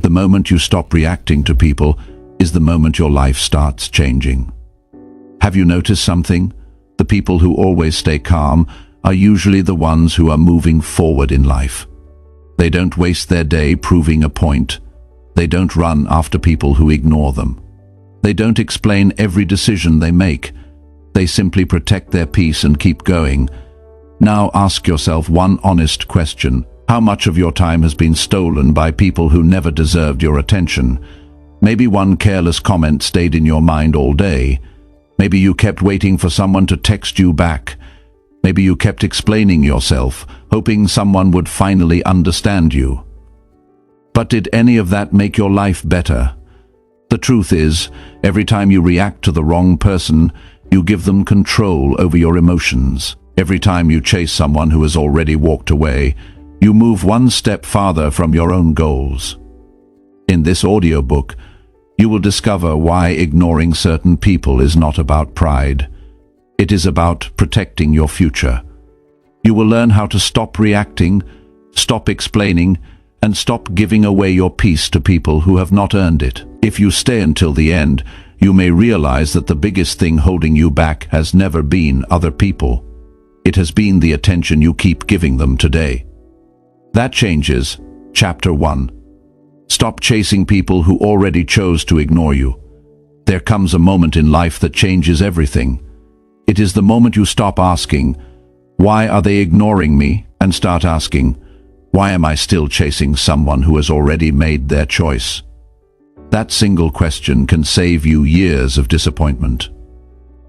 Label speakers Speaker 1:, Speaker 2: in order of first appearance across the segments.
Speaker 1: The moment you stop reacting to people is the moment your life starts changing. Have you noticed something? The people who always stay calm are usually the ones who are moving forward in life. They don't waste their day proving a point. They don't run after people who ignore them. They don't explain every decision they make. They simply protect their peace and keep going. Now ask yourself one honest question. How much of your time has been stolen by people who never deserved your attention? Maybe one careless comment stayed in your mind all day. Maybe you kept waiting for someone to text you back. Maybe you kept explaining yourself, hoping someone would finally understand you. But did any of that make your life better? The truth is, every time you react to the wrong person, you give them control over your emotions. Every time you chase someone who has already walked away, you move one step farther from your own goals. In this audiobook, you will discover why ignoring certain people is not about pride. It is about protecting your future. You will learn how to stop reacting, stop explaining, and stop giving away your peace to people who have not earned it. If you stay until the end, you may realize that the biggest thing holding you back has never been other people. It has been the attention you keep giving them today. That changes. Chapter 1. Stop chasing people who already chose to ignore you. There comes a moment in life that changes everything. It is the moment you stop asking, "Why are they ignoring me?" and start asking, "Why am I still chasing someone who has already made their choice?" That single question can save you years of disappointment.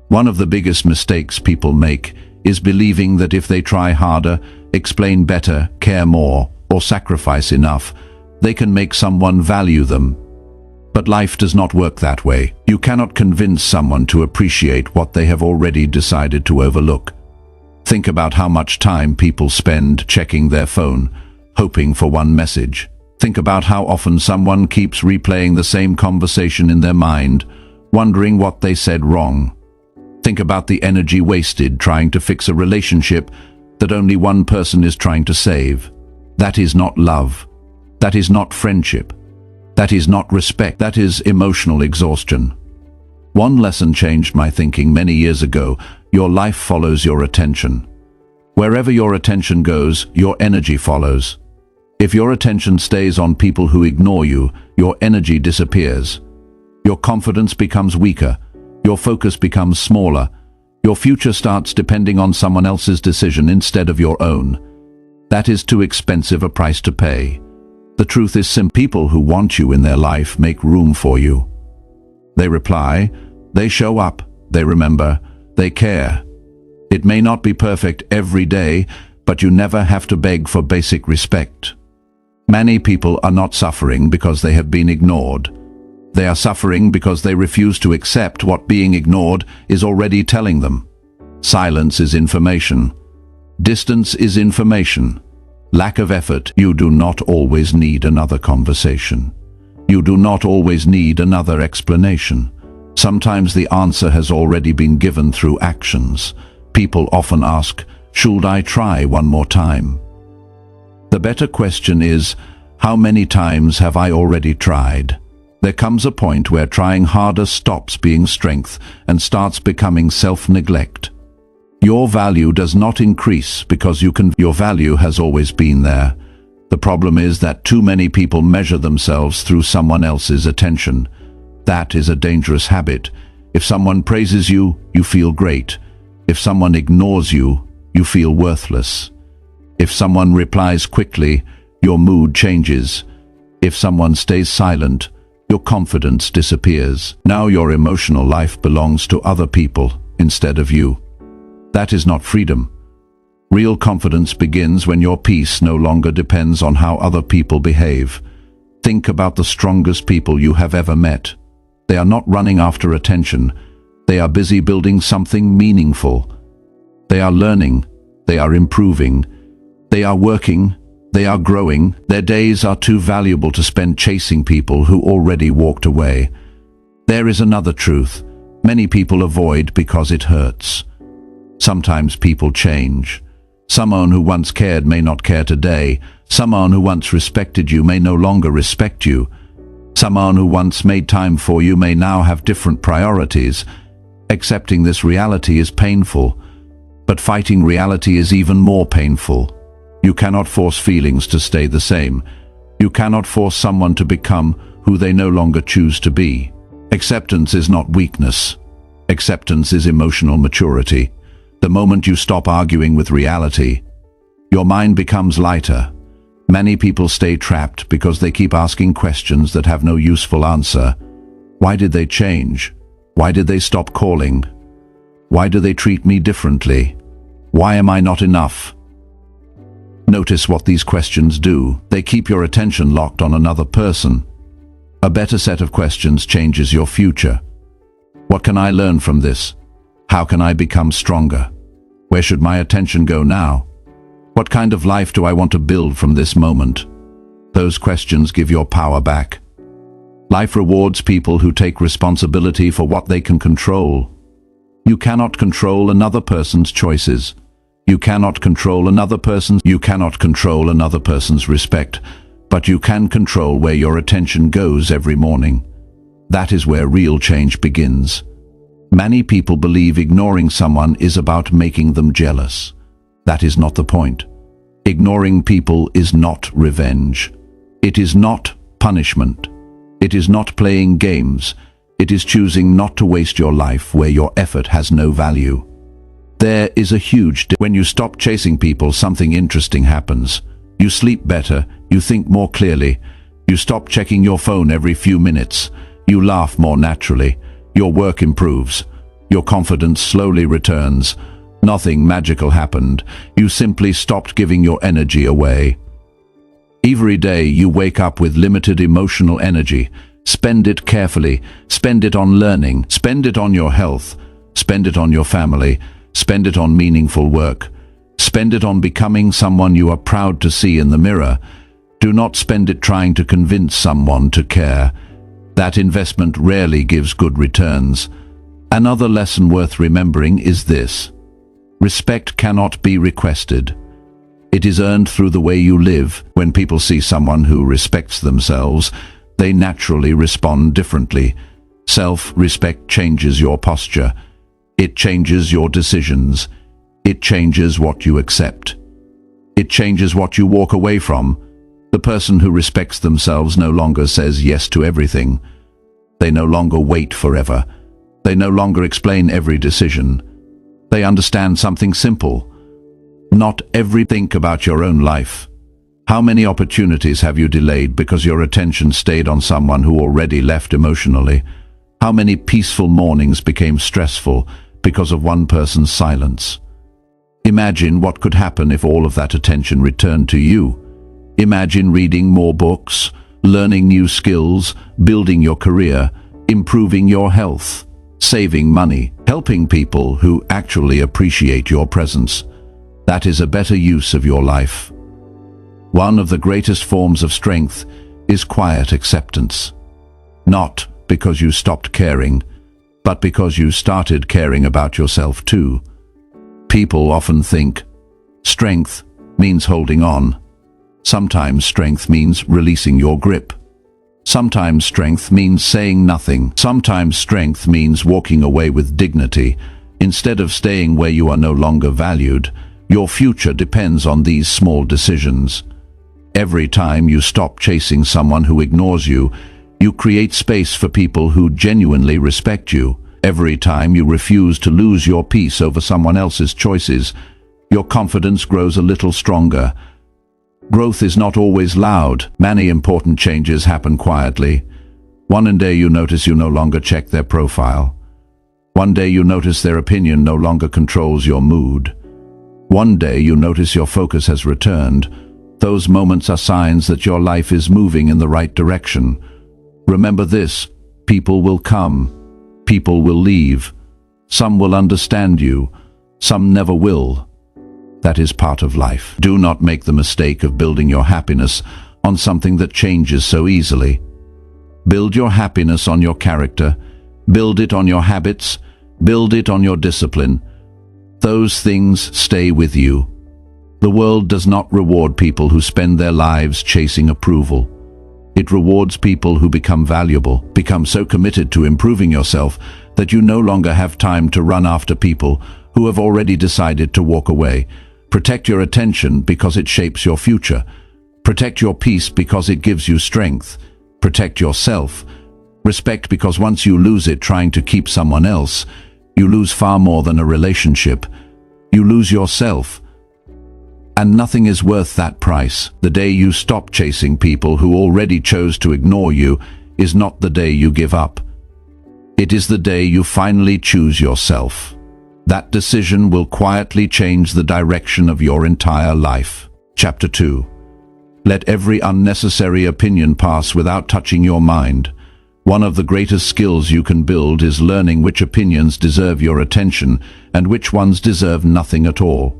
Speaker 1: One of the biggest mistakes people make is believing that if they try harder, explain better, care more, or sacrifice enough, they can make someone value them. But life does not work that way. You cannot convince someone to appreciate what they have already decided to overlook. Think about how much time people spend checking their phone, hoping for one message. Think about how often someone keeps replaying the same conversation in their mind, wondering what they said wrong. Think about the energy wasted trying to fix a relationship that only one person is trying to save. That is not love. That is not friendship. That is not respect. That is emotional exhaustion. One lesson changed my thinking many years ago. Your life follows your attention. Wherever your attention goes, your energy follows. If your attention stays on people who ignore you, your energy disappears. Your confidence becomes weaker. Your focus becomes smaller. Your future starts depending on someone else's decision instead of your own. That is too expensive a price to pay. The truth is simple. People who want you in their life make room for you. They reply, they show up, they remember, they care. It may not be perfect every day, but you never have to beg for basic respect. Many people are not suffering because they have been ignored. They are suffering because they refuse to accept what being ignored is already telling them. Silence is information. Distance is information. Lack of effort. You do not always need another conversation. You do not always need another explanation. Sometimes the answer has already been given through actions. People often ask, "Should I try one more time?" The better question is, how many times have I already tried? There comes a point where trying harder stops being strength and starts becoming self-neglect. Your value does not increase because your value has always been there. The problem is that too many people measure themselves through someone else's attention. That is a dangerous habit. If someone praises you, you feel great. If someone ignores you, you feel worthless. If someone replies quickly, your mood changes. If someone stays silent, your confidence disappears. Now your emotional life belongs to other people instead of you. That is not freedom. Real confidence begins when your peace no longer depends on how other people behave. Think about the strongest people you have ever met. They are not running after attention. They are busy building something meaningful. They are learning. They are improving. They are working. They are growing. Their days are too valuable to spend chasing people who already walked away. There is another truth. Many people avoid because it hurts. Sometimes people change. Someone who once cared may not care today. Someone who once respected you may no longer respect you. Someone who once made time for you may now have different priorities. Accepting this reality is painful, but fighting reality is even more painful. You cannot force feelings to stay the same. You cannot force someone to become who they no longer choose to be. Acceptance is not weakness. Acceptance is emotional maturity. The moment you stop arguing with reality, your mind becomes lighter. Many people stay trapped because they keep asking questions that have no useful answer. Why did they change? Why did they stop calling? Why do they treat me differently? Why am I not enough? Notice what these questions do. They keep your attention locked on another person. A better set of questions changes your future. What can I learn from this? How can I become stronger? Where should my attention go now? What kind of life do I want to build from this moment? Those questions give your power back. Life rewards people who take responsibility for what they can control. You cannot control another person's choices. You cannot control another person's respect, but you can control where your attention goes every morning. That is where real change begins. Many people believe ignoring someone is about making them jealous. That is not the point. Ignoring people is not revenge. It is not punishment. It is not playing games. It is choosing not to waste your life where your effort has no value. There is a huge difference. When you stop chasing people, something interesting happens. You sleep better, you think more clearly, you stop checking your phone every few minutes, you laugh more naturally, your work improves, your confidence slowly returns. Nothing magical happened. You simply stopped giving your energy away. Every day you wake up with limited emotional energy. Spend it carefully. Spend it on learning. Spend it on your health. Spend it on your family. Spend it on meaningful work. Spend it on becoming someone you are proud to see in the mirror. Do not spend it trying to convince someone to care. That investment rarely gives good returns. Another lesson worth remembering is this. Respect cannot be requested. It is earned through the way you live. When people see someone who respects themselves, they naturally respond differently. Self-respect changes your posture. It changes your decisions. It changes what you accept. It changes what you walk away from. The person who respects themselves no longer says yes to everything. They no longer wait forever. They no longer explain every decision. They understand something simple. Not everything about your own life. How many opportunities have you delayed because your attention stayed on someone who already left emotionally? How many peaceful mornings became stressful because of one person's silence? Imagine what could happen if all of that attention returned to you. Imagine reading more books, learning new skills, building your career, improving your health, saving money, helping people who actually appreciate your presence. That is a better use of your life. One of the greatest forms of strength is quiet acceptance. Not because you stopped caring, but because you started caring about yourself too. People often think strength means holding on. Sometimes strength means releasing your grip. Sometimes strength means saying nothing. Sometimes strength means walking away with dignity. Instead of staying where you are no longer valued, your future depends on these small decisions. Every time you stop chasing someone who ignores you, you create space for people who genuinely respect you. Every time you refuse to lose your peace over someone else's choices, your confidence grows a little stronger. Growth is not always loud. Many important changes happen quietly. One day you notice you no longer check their profile. One day you notice their opinion no longer controls your mood. One day you notice your focus has returned. Those moments are signs that your life is moving in the right direction. Remember this, people will come. People will leave. Some will understand you. Some never will. That is part of life. Do not make the mistake of building your happiness on something that changes so easily. Build your happiness on your character. Build it on your habits. Build it on your discipline. Those things stay with you. The world does not reward people who spend their lives chasing approval. It rewards people who become valuable, become so committed to improving yourself that you no longer have time to run after people who have already decided to walk away. Protect your attention because it shapes your future. Protect your peace because it gives you strength. Protect yourself. Respect because once you lose it trying to keep someone else, you lose far more than a relationship. You lose yourself. And nothing is worth that price. The day you stop chasing people who already chose to ignore you is not the day you give up. It is the day you finally choose yourself. That decision will quietly change the direction of your entire life. Chapter 2. Let every unnecessary opinion pass without touching your mind. One of the greatest skills you can build is learning which opinions deserve your attention and which ones deserve nothing at all.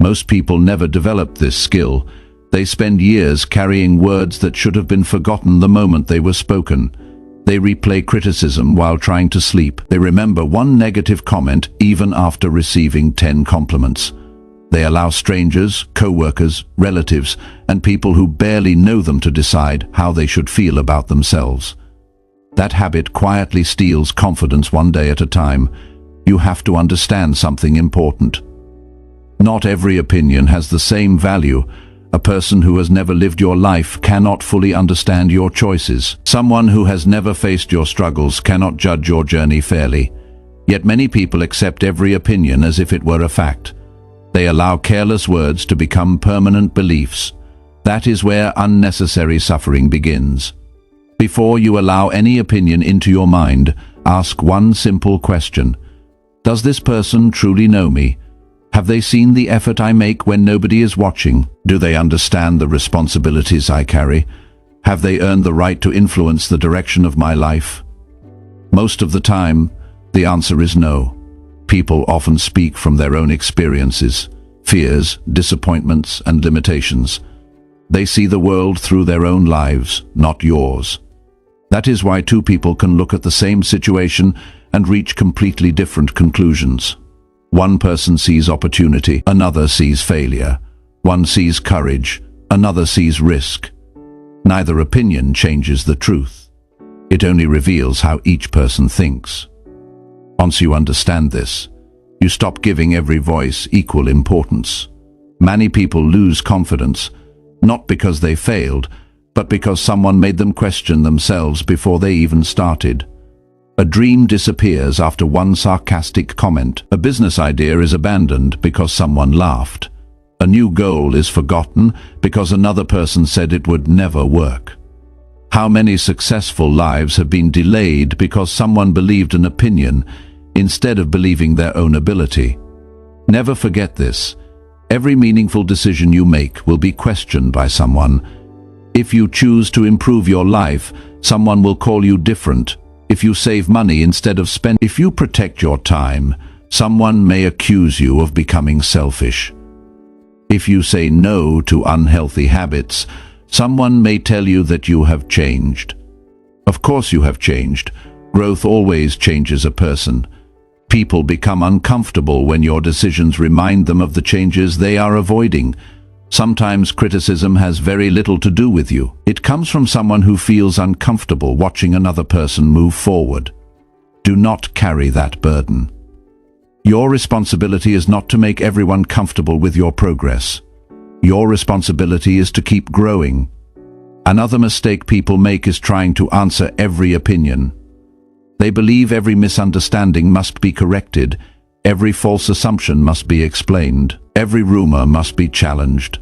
Speaker 1: Most people never develop this skill. They spend years carrying words that should have been forgotten the moment they were spoken. They replay criticism while trying to sleep. They remember one negative comment even after receiving 10 compliments. They allow strangers, co-workers, relatives, and people who barely know them to decide how they should feel about themselves. That habit quietly steals confidence one day at a time. You have to understand something important. Not every opinion has the same value. A person who has never lived your life cannot fully understand your choices. Someone who has never faced your struggles cannot judge your journey fairly. Yet many people accept every opinion as if it were a fact. They allow careless words to become permanent beliefs. That is where unnecessary suffering begins. Before you allow any opinion into your mind, ask one simple question. Does this person truly know me? Have they seen the effort I make when nobody is watching? Do they understand the responsibilities I carry? Have they earned the right to influence the direction of my life? Most of the time, the answer is no. People often speak from their own experiences, fears, disappointments, and limitations. They see the world through their own lives, not yours. That is why two people can look at the same situation and reach completely different conclusions. One person sees opportunity, another sees failure. One sees courage, another sees risk. Neither opinion changes the truth. It only reveals how each person thinks. Once you understand this, you stop giving every voice equal importance. Many people lose confidence, not because they failed, but because someone made them question themselves before they even started. A dream disappears after one sarcastic comment. A business idea is abandoned because someone laughed. A new goal is forgotten because another person said it would never work. How many successful lives have been delayed because someone believed an opinion instead of believing their own ability? Never forget this. Every meaningful decision you make will be questioned by someone. If you choose to improve your life, someone will call you different. If you save money instead of spending, if you protect your time, someone may accuse you of becoming selfish. If you say no to unhealthy habits, someone may tell you that you have changed. Of course you have changed. Growth always changes a person. People become uncomfortable when your decisions remind them of the changes they are avoiding. Sometimes criticism has very little to do with you. It comes from someone who feels uncomfortable watching another person move forward. Do not carry that burden. Your responsibility is not to make everyone comfortable with your progress. Your responsibility is to keep growing. Another mistake people make is trying to answer every opinion. They believe every misunderstanding must be corrected, every false assumption must be explained, every rumor must be challenged.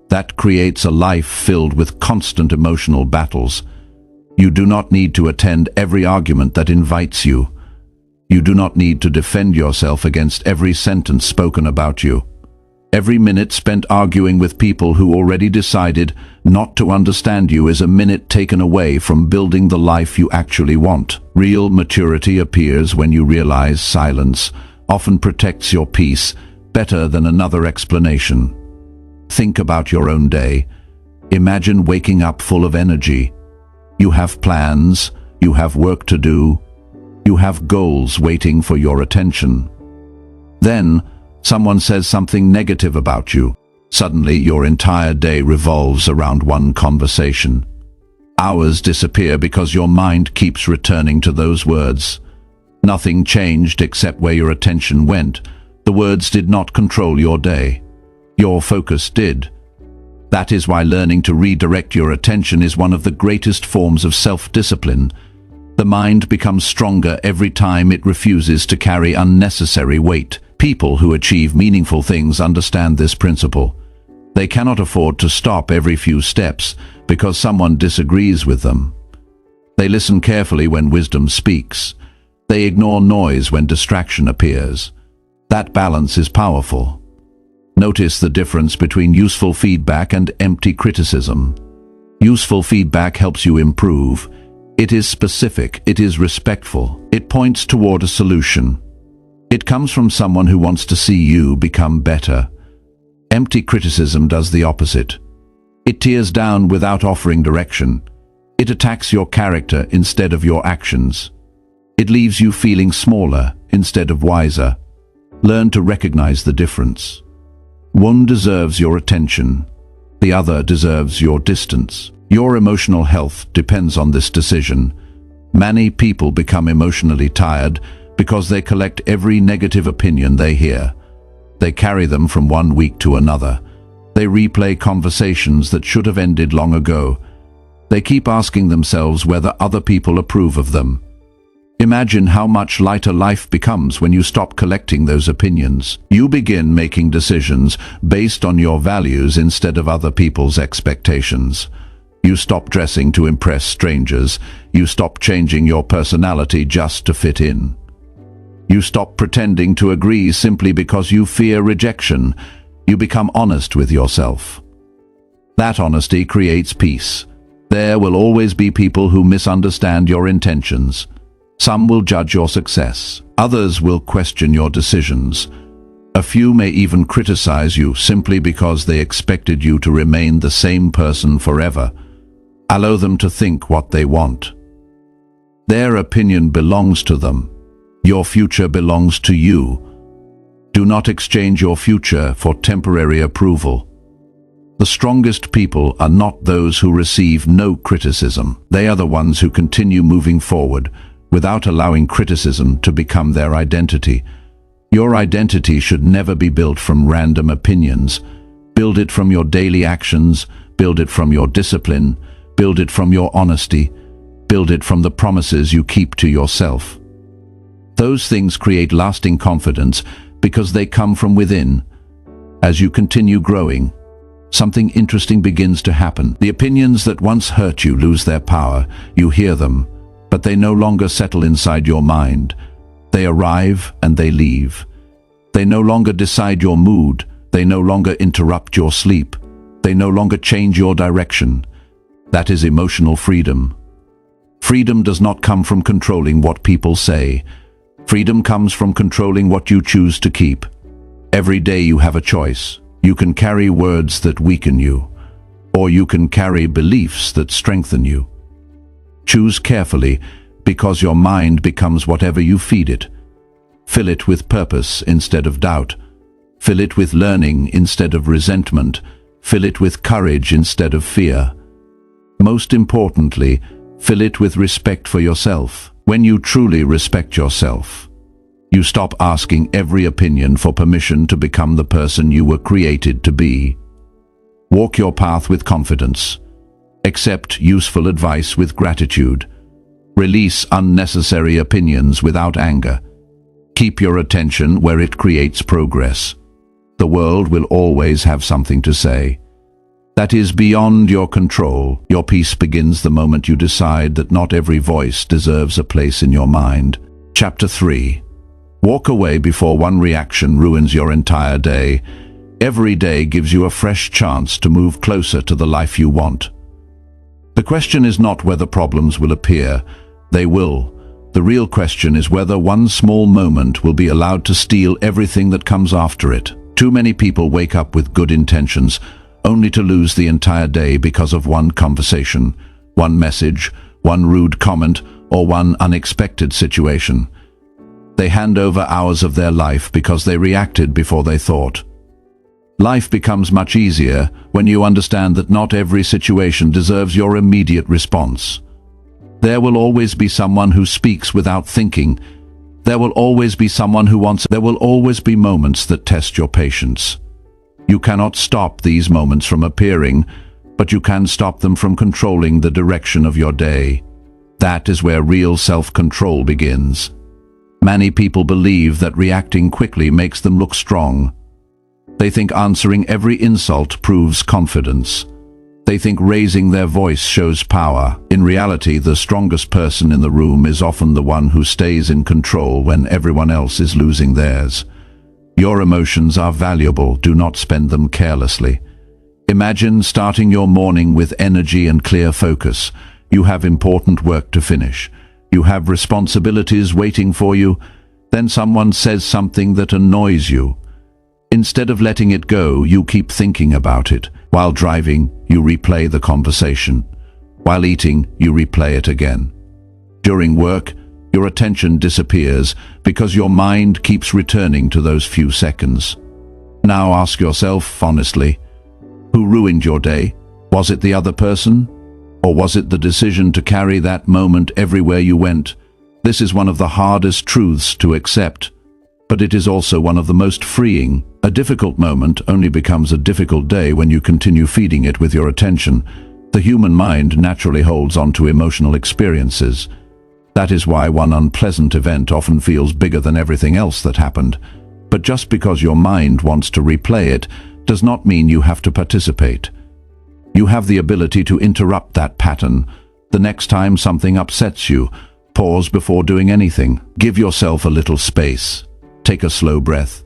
Speaker 1: That creates a life filled with constant emotional battles. You do not need to attend every argument that invites you. You do not need to defend yourself against every sentence spoken about you. Every minute spent arguing with people who already decided not to understand you is a minute taken away from building the life you actually want. Real maturity appears when you realize silence often protects your peace better than another explanation. Think about your own day. Imagine waking up full of energy. You have plans, you have work to do, you have goals waiting for your attention. Then, someone says something negative about you. Suddenly, your entire day revolves around one conversation. Hours disappear because your mind keeps returning to those words. Nothing changed except where your attention went. The words did not control your day. Your focus did. That is why learning to redirect your attention is one of the greatest forms of self-discipline. The mind becomes stronger every time it refuses to carry unnecessary weight. People who achieve meaningful things understand this principle. They cannot afford to stop every few steps because someone disagrees with them. They listen carefully when wisdom speaks. They ignore noise when distraction appears. That balance is powerful. Notice the difference between useful feedback and empty criticism. Useful feedback helps you improve. It is specific, it is respectful, it points toward a solution. It comes from someone who wants to see you become better. Empty criticism does the opposite. It tears down without offering direction. It attacks your character instead of your actions. It leaves you feeling smaller instead of wiser. Learn to recognize the difference. One deserves your attention. The other deserves your distance. Your emotional health depends on this decision. Many people become emotionally tired because they collect every negative opinion they hear. They carry them from one week to another. They replay conversations that should have ended long ago. They keep asking themselves whether other people approve of them. Imagine how much lighter life becomes when you stop collecting those opinions. You begin making decisions based on your values instead of other people's expectations. You stop dressing to impress strangers. You stop changing your personality just to fit in. You stop pretending to agree simply because you fear rejection. You become honest with yourself. That honesty creates peace. There will always be people who misunderstand your intentions. Some will judge your success. Others will question your decisions. A few may even criticize you simply because they expected you to remain the same person forever. Allow them to think what they want. Their opinion belongs to them. Your future belongs to you. Do not exchange your future for temporary approval. The strongest people are not those who receive no criticism. They are the ones who continue moving forward without allowing criticism to become their identity. Your identity should never be built from random opinions. Build it from your daily actions, build it from your discipline, build it from your honesty, build it from the promises you keep to yourself. Those things create lasting confidence because they come from within. As you continue growing, something interesting begins to happen. The opinions that once hurt you lose their power. You hear them, but they no longer settle inside your mind. They arrive and they leave. They no longer decide your mood. They no longer interrupt your sleep. They no longer change your direction. That is emotional freedom. Freedom does not come from controlling what people say. Freedom comes from controlling what you choose to keep. Every day you have a choice. You can carry words that weaken you, or you can carry beliefs that strengthen you. Choose carefully, because your mind becomes whatever you feed it. Fill it with purpose instead of doubt. Fill it with learning instead of resentment. Fill it with courage instead of fear. Most importantly, fill it with respect for yourself. When you truly respect yourself, you stop asking every opinion for permission to become the person you were created to be. Walk your path with confidence. Accept useful advice with gratitude. Release unnecessary opinions without anger. Keep your attention where it creates progress. The world will always have something to say. That is beyond your control. Your peace begins the moment you decide that not every voice deserves a place in your mind. Chapter 3. Walk away before one reaction ruins your entire day. Every day gives you a fresh chance to move closer to the life you want. The question is not whether problems will appear. They will. The real question is whether one small moment will be allowed to steal everything that comes after it. Too many people wake up with good intentions, only to lose the entire day because of one conversation, one message, one rude comment, or one unexpected situation. They hand over hours of their life because they reacted before they thought. Life becomes much easier when you understand that not every situation deserves your immediate response. There will always be someone who speaks without thinking. There will always be someone who wants. There will always be moments that test your patience. You cannot stop these moments from appearing, but you can stop them from controlling the direction of your day. That is where real self-control begins. Many people believe that reacting quickly makes them look strong. They think answering every insult proves confidence. They think raising their voice shows power. In reality, the strongest person in the room is often the one who stays in control when everyone else is losing theirs. Your emotions are valuable. Do not spend them carelessly. Imagine starting your morning with energy and clear focus. You have important work to finish. You have responsibilities waiting for you. Then someone says something that annoys you. Instead of letting it go, you keep thinking about it. While driving, you replay the conversation. While eating, you replay it again. During work, your attention disappears because your mind keeps returning to those few seconds. Now ask yourself honestly, who ruined your day? Was it the other person? Or was it the decision to carry that moment everywhere you went? This is one of the hardest truths to accept, but it is also one of the most freeing. A difficult moment only becomes a difficult day when you continue feeding it with your attention. The human mind naturally holds on to emotional experiences. That is why one unpleasant event often feels bigger than everything else that happened. But just because your mind wants to replay it does not mean you have to participate. You have the ability to interrupt that pattern. The next time something upsets you, pause before doing anything. Give yourself a little space. Take a slow breath.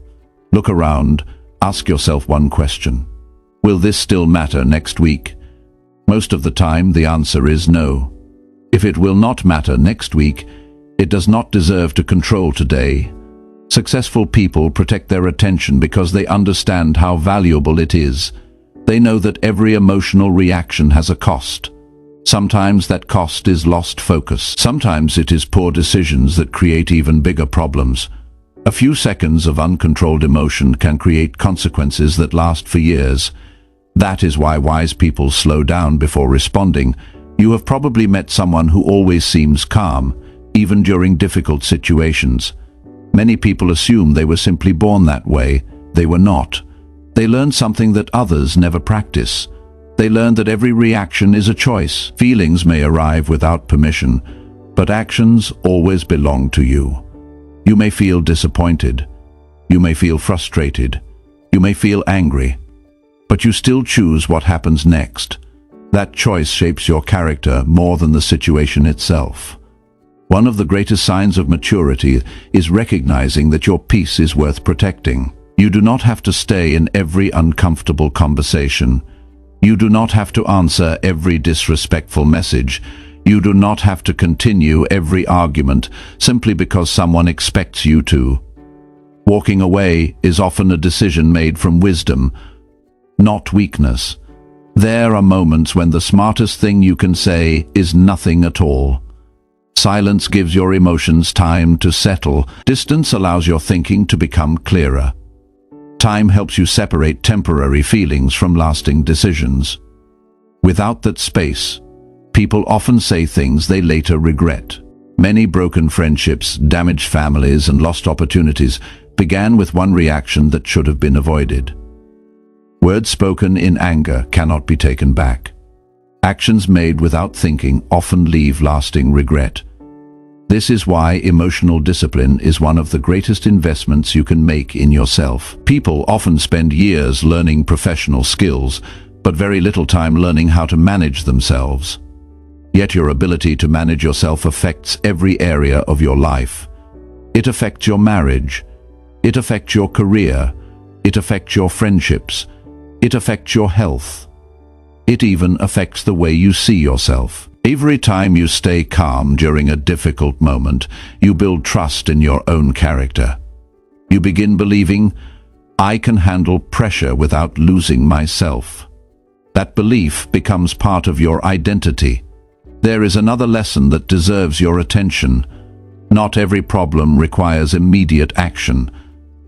Speaker 1: Look around. Ask yourself one question. Will this still matter next week? Most of the time, the answer is no. If it will not matter next week, it does not deserve to control today. Successful people protect their attention because they understand how valuable it is. They know that every emotional reaction has a cost. Sometimes that cost is lost focus. Sometimes it is poor decisions that create even bigger problems. A few seconds of uncontrolled emotion can create consequences that last for years. That is why wise people slow down before responding. You have probably met someone who always seems calm, even during difficult situations. Many people assume they were simply born that way. They were not. They learned something that others never practice. They learned that every reaction is a choice. Feelings may arrive without permission, but actions always belong to you. You may feel disappointed. You may feel frustrated. You may feel angry. But you still choose what happens next. That choice shapes your character more than the situation itself. One of the greatest signs of maturity is recognizing that your peace is worth protecting. You do not have to stay in every uncomfortable conversation. You do not have to answer every disrespectful message. You do not have to continue every argument simply because someone expects you to. Walking away is often a decision made from wisdom, not weakness. There are moments when the smartest thing you can say is nothing at all. Silence gives your emotions time to settle. Distance allows your thinking to become clearer. Time helps you separate temporary feelings from lasting decisions. Without that space, people often say things they later regret. Many broken friendships, damaged families, and lost opportunities began with one reaction that should have been avoided. Words spoken in anger cannot be taken back. Actions made without thinking often leave lasting regret. This is why emotional discipline is one of the greatest investments you can make in yourself. People often spend years learning professional skills, but very little time learning how to manage themselves. Yet your ability to manage yourself affects every area of your life. It affects your marriage. It affects your career. It affects your friendships. It affects your health. It even affects the way you see yourself. Every time you stay calm during a difficult moment, you build trust in your own character. You begin believing, I can handle pressure without losing myself. That belief becomes part of your identity. There is another lesson that deserves your attention. Not every problem requires immediate action.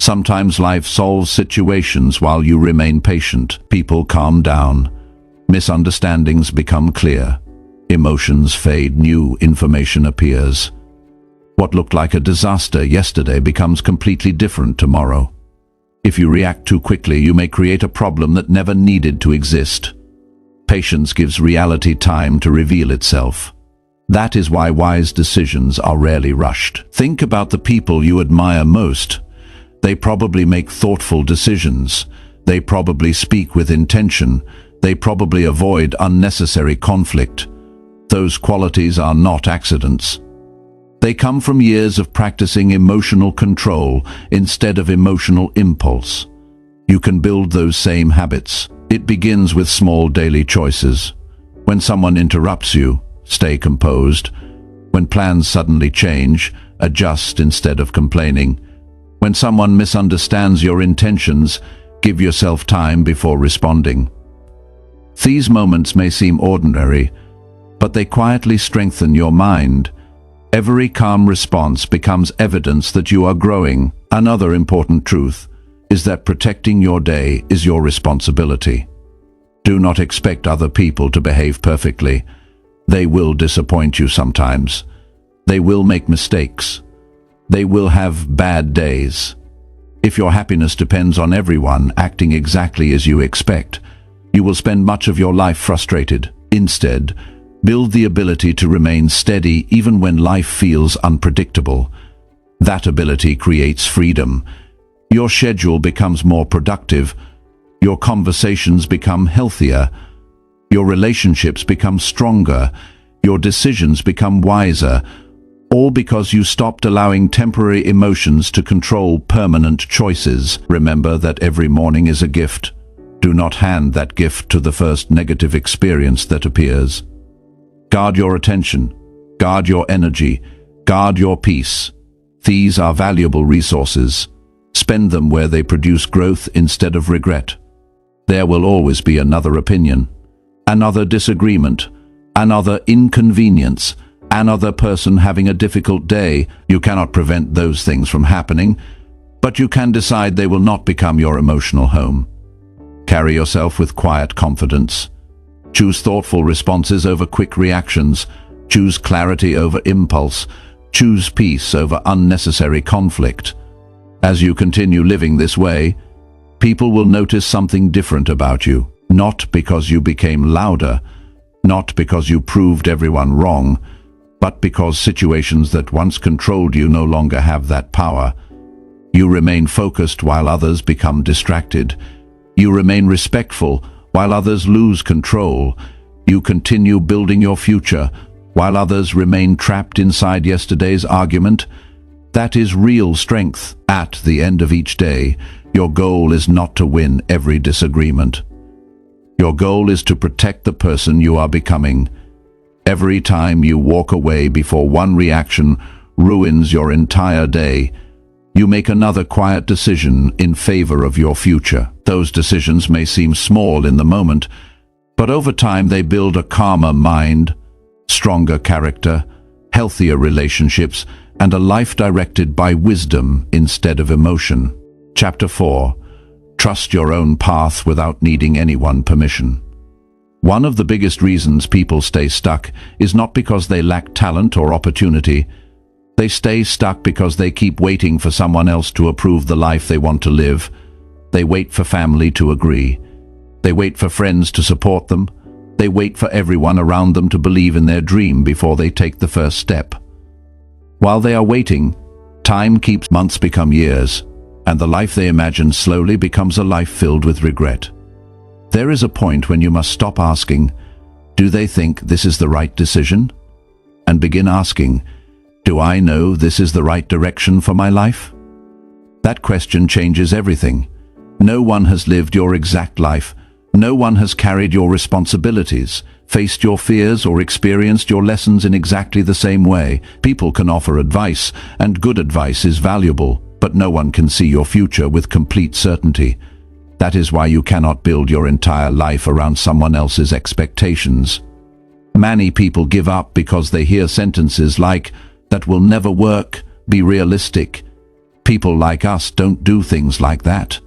Speaker 1: Sometimes life solves situations while you remain patient. People calm down. Misunderstandings become clear. Emotions fade. New information appears. What looked like a disaster yesterday becomes completely different tomorrow. If you react too quickly, you may create a problem that never needed to exist. Patience gives reality time to reveal itself. That is why wise decisions are rarely rushed. Think about the people you admire most. They probably make thoughtful decisions. They probably speak with intention. They probably avoid unnecessary conflict. Those qualities are not accidents. They come from years of practicing emotional control instead of emotional impulse. You can build those same habits. It begins with small daily choices. When someone interrupts you, stay composed. When plans suddenly change, adjust instead of complaining. When someone misunderstands your intentions, give yourself time before responding. These moments may seem ordinary, but they quietly strengthen your mind. Every calm response becomes evidence that you are growing. Another important truth is that protecting your day is your responsibility. Do not expect other people to behave perfectly. They will disappoint you sometimes. They will make mistakes. They will have bad days. If your happiness depends on everyone acting exactly as you expect, you will spend much of your life frustrated. Instead, build the ability to remain steady even when life feels unpredictable. That ability creates freedom. Your schedule becomes more productive. Your conversations become healthier. Your relationships become stronger. Your decisions become wiser. All because you stopped allowing temporary emotions to control permanent choices. Remember that every morning is a gift. Do not hand that gift to the first negative experience that appears. Guard your attention, guard your energy, guard your peace. These are valuable resources. Spend them where they produce growth instead of regret. There will always be another opinion, another disagreement, another inconvenience, another person having a difficult day. You cannot prevent those things from happening, but you can decide they will not become your emotional home. Carry yourself with quiet confidence. Choose thoughtful responses over quick reactions. Choose clarity over impulse. Choose peace over unnecessary conflict. As you continue living this way, people will notice something different about you. Not because you became louder, not because you proved everyone wrong, but because situations that once controlled you no longer have that power. You remain focused while others become distracted. You remain respectful while others lose control. You continue building your future while others remain trapped inside yesterday's argument. That is real strength. At the end of each day, your goal is not to win every disagreement. Your goal is to protect the person you are becoming. Every time you walk away before one reaction ruins your entire day, you make another quiet decision in favor of your future. Those decisions may seem small in the moment, but over time they build a calmer mind, stronger character, healthier relationships, and a life directed by wisdom instead of emotion. Chapter 4. Trust your own path without needing anyone's permission. One of the biggest reasons people stay stuck is not because they lack talent or opportunity. They stay stuck because they keep waiting for someone else to approve the life they want to live. They wait for family to agree. They wait for friends to support them. They wait for everyone around them to believe in their dream before they take the first step. While they are waiting, time keeps. Months become years, and the life they imagine slowly becomes a life filled with regret. There is a point when you must stop asking, "Do they think this is the right decision?" and begin asking, "Do I know this is the right direction for my life?" That question changes everything. No one has lived your exact life. No one has carried your responsibilities, faced your fears, or experienced your lessons in exactly the same way. People can offer advice, and good advice is valuable, but no one can see your future with complete certainty. That is why you cannot build your entire life around someone else's expectations. Many people give up because they hear sentences like, "That will never work, be realistic." People like us don't do things like that.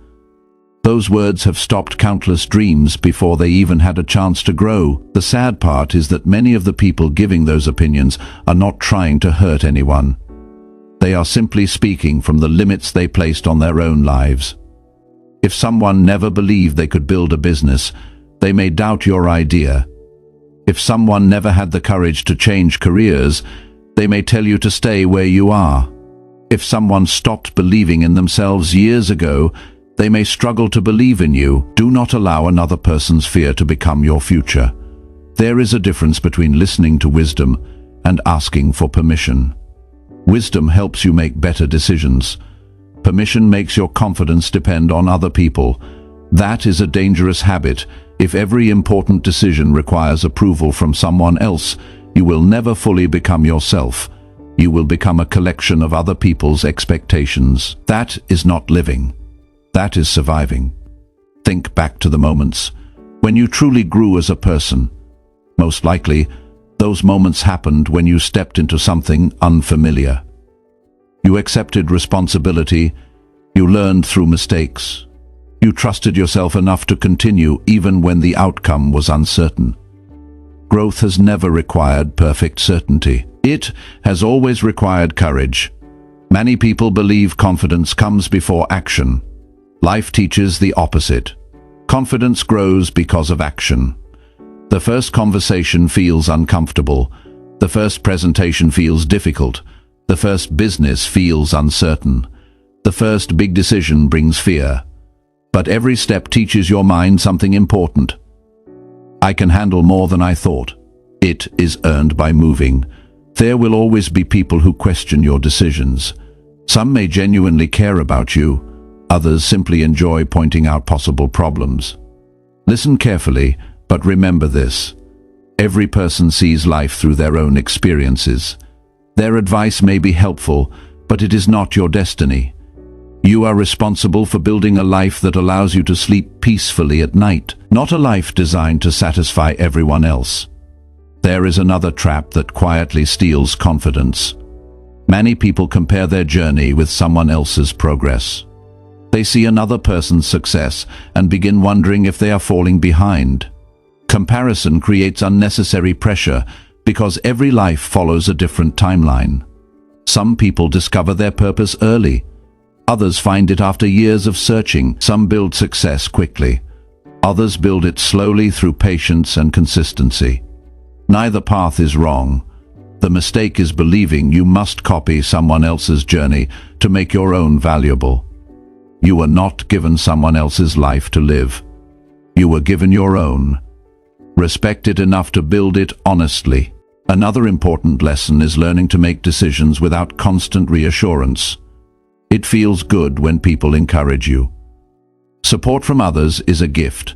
Speaker 1: Those words have stopped countless dreams before they even had a chance to grow. The sad part is that many of the people giving those opinions are not trying to hurt anyone. They are simply speaking from the limits they placed on their own lives. If someone never believed they could build a business, they may doubt your idea. If someone never had the courage to change careers, they may tell you to stay where you are. If someone stopped believing in themselves years ago, they may struggle to believe in you. Do not allow another person's fear to become your future. There is a difference between listening to wisdom and asking for permission. Wisdom helps you make better decisions. Permission makes your confidence depend on other people. That is a dangerous habit. If every important decision requires approval from someone else, you will never fully become yourself. You will become a collection of other people's expectations. That is not living. That is surviving. Think back to the moments when you truly grew as a person. Most likely, those moments happened when you stepped into something unfamiliar. You accepted responsibility. You learned through mistakes. You trusted yourself enough to continue even when the outcome was uncertain. Growth has never required perfect certainty. It has always required courage. Many people believe confidence comes before action. Life teaches the opposite. Confidence grows because of action. The first conversation feels uncomfortable. The first presentation feels difficult. The first business feels uncertain. The first big decision brings fear. But every step teaches your mind something important. I can handle more than I thought. It is earned by moving. There will always be people who question your decisions. Some may genuinely care about you. Others simply enjoy pointing out possible problems. Listen carefully, but remember this. Every person sees life through their own experiences. Their advice may be helpful, but it is not your destiny. You are responsible for building a life that allows you to sleep peacefully at night, not a life designed to satisfy everyone else. There is another trap that quietly steals confidence. Many people compare their journey with someone else's progress. They see another person's success and begin wondering if they are falling behind. Comparison creates unnecessary pressure because every life follows a different timeline. Some people discover their purpose early. Others find it after years of searching. Some build success quickly. Others build it slowly through patience and consistency. Neither path is wrong. The mistake is believing you must copy someone else's journey to make your own valuable. You were not given someone else's life to live. You were given your own. Respect it enough to build it honestly. Another important lesson is learning to make decisions without constant reassurance. It feels good when people encourage you. Support from others is a gift,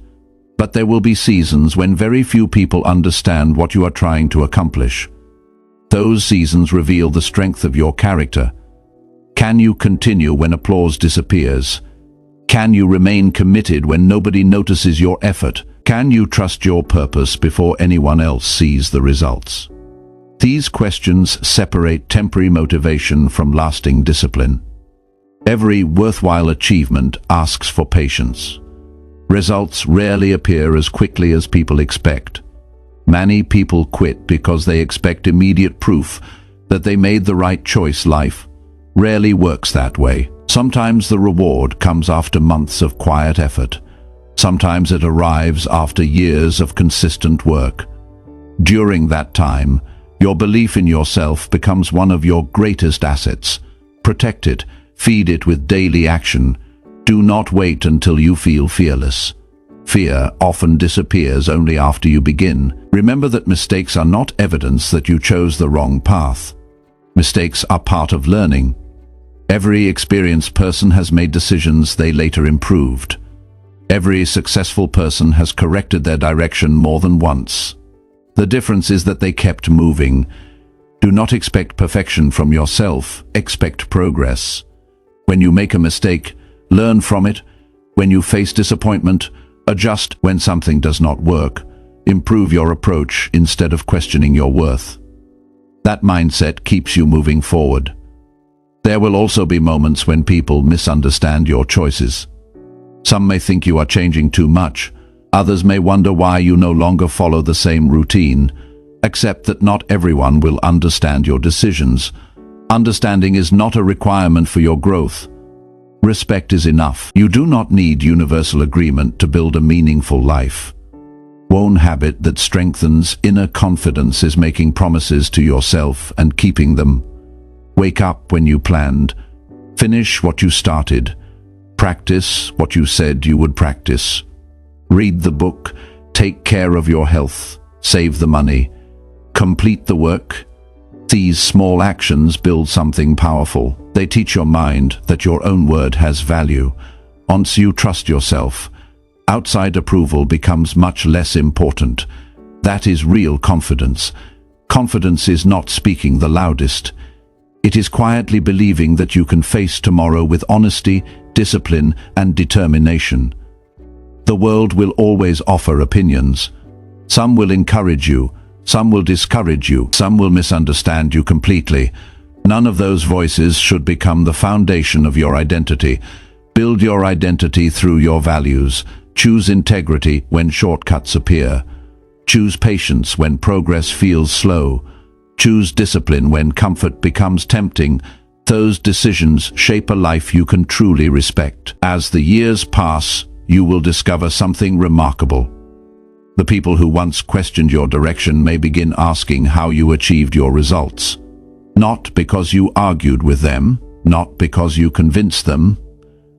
Speaker 1: but there will be seasons when very few people understand what you are trying to accomplish. Those seasons reveal the strength of your character. Can you continue when applause disappears? Can you remain committed when nobody notices your effort? Can you trust your purpose before anyone else sees the results? These questions separate temporary motivation from lasting discipline. Every worthwhile achievement asks for patience. Results rarely appear as quickly as people expect. Many people quit because they expect immediate proof that they made the right choice. Life rarely works that way. Sometimes the reward comes after months of quiet effort. Sometimes it arrives after years of consistent work. During that time, your belief in yourself becomes one of your greatest assets. Protect it, feed it with daily action. Do not wait until you feel fearless. Fear often disappears only after you begin. Remember that mistakes are not evidence that you chose the wrong path. Mistakes are part of learning. Every experienced person has made decisions they later improved. Every successful person has corrected their direction more than once. The difference is that they kept moving. Do not expect perfection from yourself, expect progress. When you make a mistake, learn from it. When you face disappointment, adjust. When something does not work, improve your approach instead of questioning your worth. That mindset keeps you moving forward. There will also be moments when people misunderstand your choices. Some may think you are changing too much. Others may wonder why you no longer follow the same routine. Accept that not everyone will understand your decisions. Understanding is not a requirement for your growth. Respect is enough. You do not need universal agreement to build a meaningful life. One habit that strengthens inner confidence is making promises to yourself and keeping them. Wake up when you planned. Finish what you started. Practice what you said you would practice. Read the book. Take care of your health. Save the money. Complete the work. These small actions build something powerful. They teach your mind that your own word has value. Once you trust yourself, outside approval becomes much less important. That is real confidence. Confidence is not speaking the loudest. It is quietly believing that you can face tomorrow with honesty, discipline, and determination. The world will always offer opinions. Some will encourage you, some will discourage you, some will misunderstand you completely. None of those voices should become the foundation of your identity. Build your identity through your values. Choose integrity when shortcuts appear. Choose patience when progress feels slow. Choose discipline when comfort becomes tempting. Those decisions shape a life you can truly respect. As the years pass, you will discover something remarkable. The people who once questioned your direction may begin asking how you achieved your results. Not because you argued with them, not because you convinced them,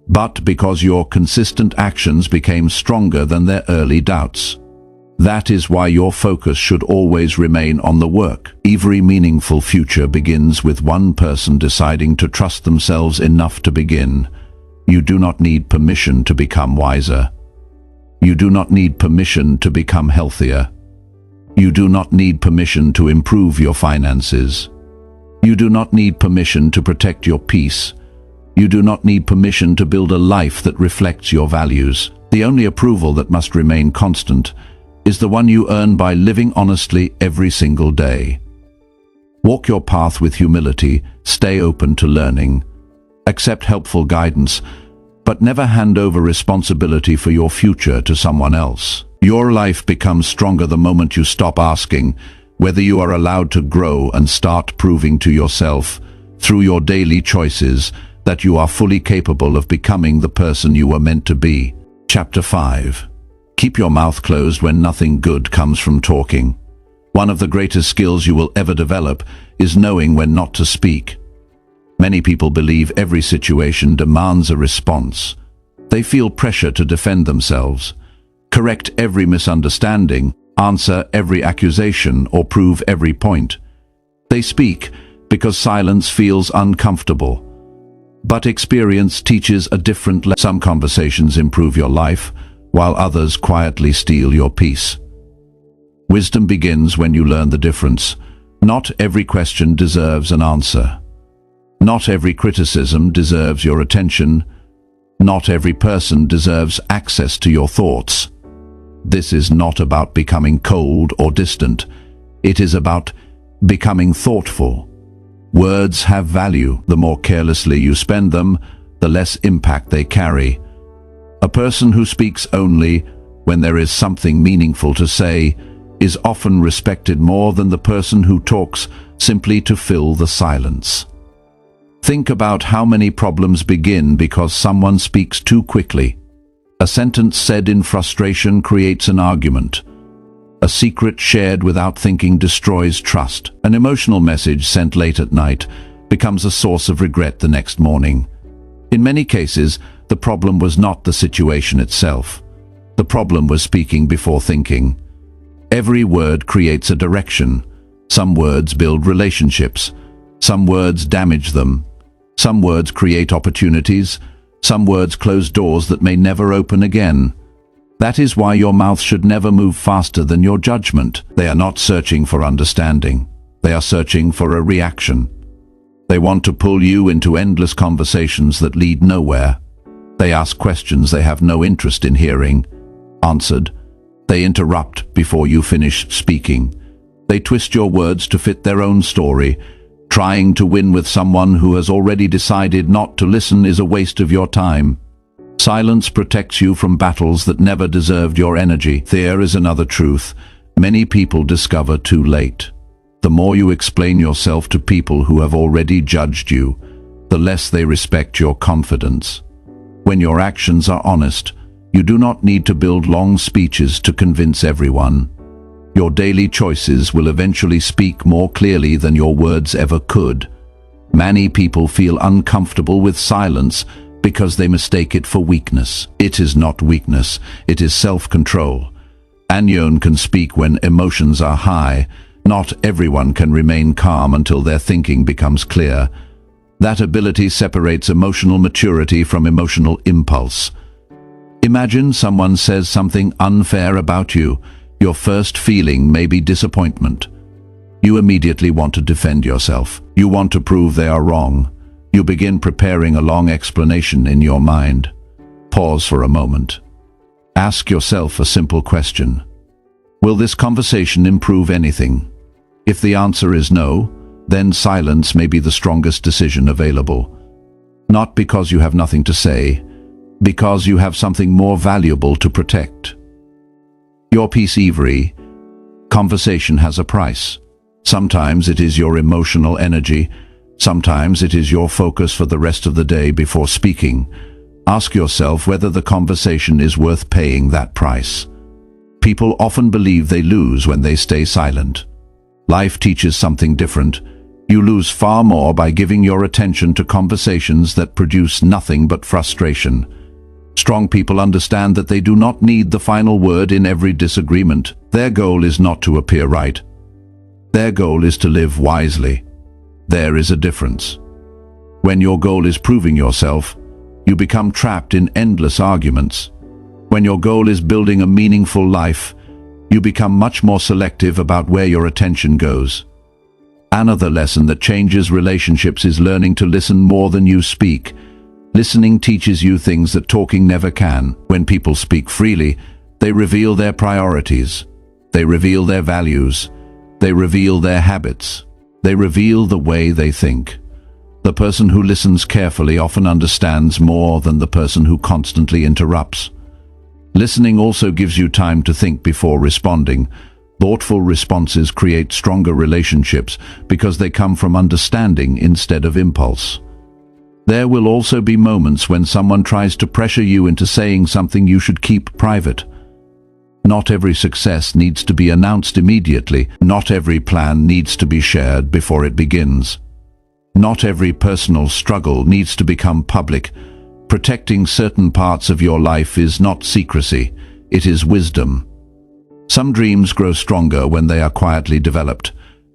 Speaker 1: but because your consistent actions became stronger than their early doubts. That is why your focus should always remain on the work. Every meaningful future begins with one person deciding to trust themselves enough to begin. You do not need permission to become wiser. You do not need permission to become healthier. You do not need permission to improve your finances. You do not need permission to protect your peace. You do not need permission to build a life that reflects your values. The only approval that must remain constant is the one you earn by living honestly every single day. Walk your path with humility, stay open to learning. Accept helpful guidance, but never hand over responsibility for your future to someone else. Your life becomes stronger the moment you stop asking whether you are allowed to grow and start proving to yourself, through your daily choices, that you are fully capable of becoming the person you were meant to be. Chapter 5. Keep your mouth closed when nothing good comes from talking. One of the greatest skills you will ever develop is knowing when not to speak. Many people believe every situation demands a response. They feel pressure to defend themselves, correct every misunderstanding, answer every accusation, or prove every point. They speak because silence feels uncomfortable. But experience teaches a different lesson. Some conversations improve your life, while others quietly steal your peace. Wisdom begins when you learn the difference. Not every question deserves an answer. Not every criticism deserves your attention. Not every person deserves access to your thoughts. This is not about becoming cold or distant. It is about becoming thoughtful. Words have value. The more carelessly you spend them, the less impact they carry. A person who speaks only when there is something meaningful to say is often respected more than the person who talks simply to fill the silence. Think about how many problems begin because someone speaks too quickly. A sentence said in frustration creates an argument. A secret shared without thinking destroys trust. An emotional message sent late at night becomes a source of regret the next morning. In many cases, the problem was not the situation itself. The problem was speaking before thinking. Every word creates a direction. Some words build relationships. Some words damage them. Some words create opportunities. Some words close doors that may never open again. That is why your mouth should never move faster than your judgment. They are not searching for understanding. They are searching for a reaction. They want to pull you into endless conversations that lead nowhere. They ask questions they have no interest in hearing answered. They interrupt before you finish speaking. They twist your words to fit their own story. Trying to win with someone who has already decided not to listen is a waste of your time. Silence protects you from battles that never deserved your energy. There is another truth many people discover too late. The more you explain yourself to people who have already judged you, the less they respect your confidence. When your actions are honest, you do not need to build long speeches to convince everyone. Your daily choices will eventually speak more clearly than your words ever could. Many people feel uncomfortable with silence because they mistake it for weakness. It is not weakness, it is self-control. Anyone can speak when emotions are high. Not everyone can remain calm until their thinking becomes clear. That ability separates emotional maturity from emotional impulse. Imagine someone says something unfair about you. Your first feeling may be disappointment. You immediately want to defend yourself. You want to prove they are wrong. You begin preparing a long explanation in your mind. Pause for a moment. Ask yourself a simple question. Will this conversation improve anything? If the answer is no, then silence may be the strongest decision available. Not because you have nothing to say, because you have something more valuable to protect. Your peace. Every conversation has a price. Sometimes it is your emotional energy. Sometimes it is your focus for the rest of the day before speaking. Ask yourself whether the conversation is worth paying that price. People often believe they lose when they stay silent. Life teaches something different. You lose far more by giving your attention to conversations that produce nothing but frustration. Strong people understand that they do not need the final word in every disagreement. Their goal is not to appear right. Their goal is to live wisely. There is a difference. When your goal is proving yourself, you become trapped in endless arguments. When your goal is building a meaningful life, you become much more selective about where your attention goes. Another lesson that changes relationships is learning to listen more than you speak. Listening teaches you things that talking never can. When people speak freely, they reveal their priorities. They reveal their values. They reveal their habits. They reveal the way they think. The person who listens carefully often understands more than the person who constantly interrupts. Listening also gives you time to think before responding. Thoughtful responses create stronger relationships because they come from understanding instead of impulse. There will also be moments when someone tries to pressure you into saying something you should keep private. Not every success needs to be announced immediately. Not every plan needs to be shared before it begins. Not every personal struggle needs to become public. Protecting certain parts of your life is not secrecy, it is wisdom. Some dreams grow stronger when they are quietly developed.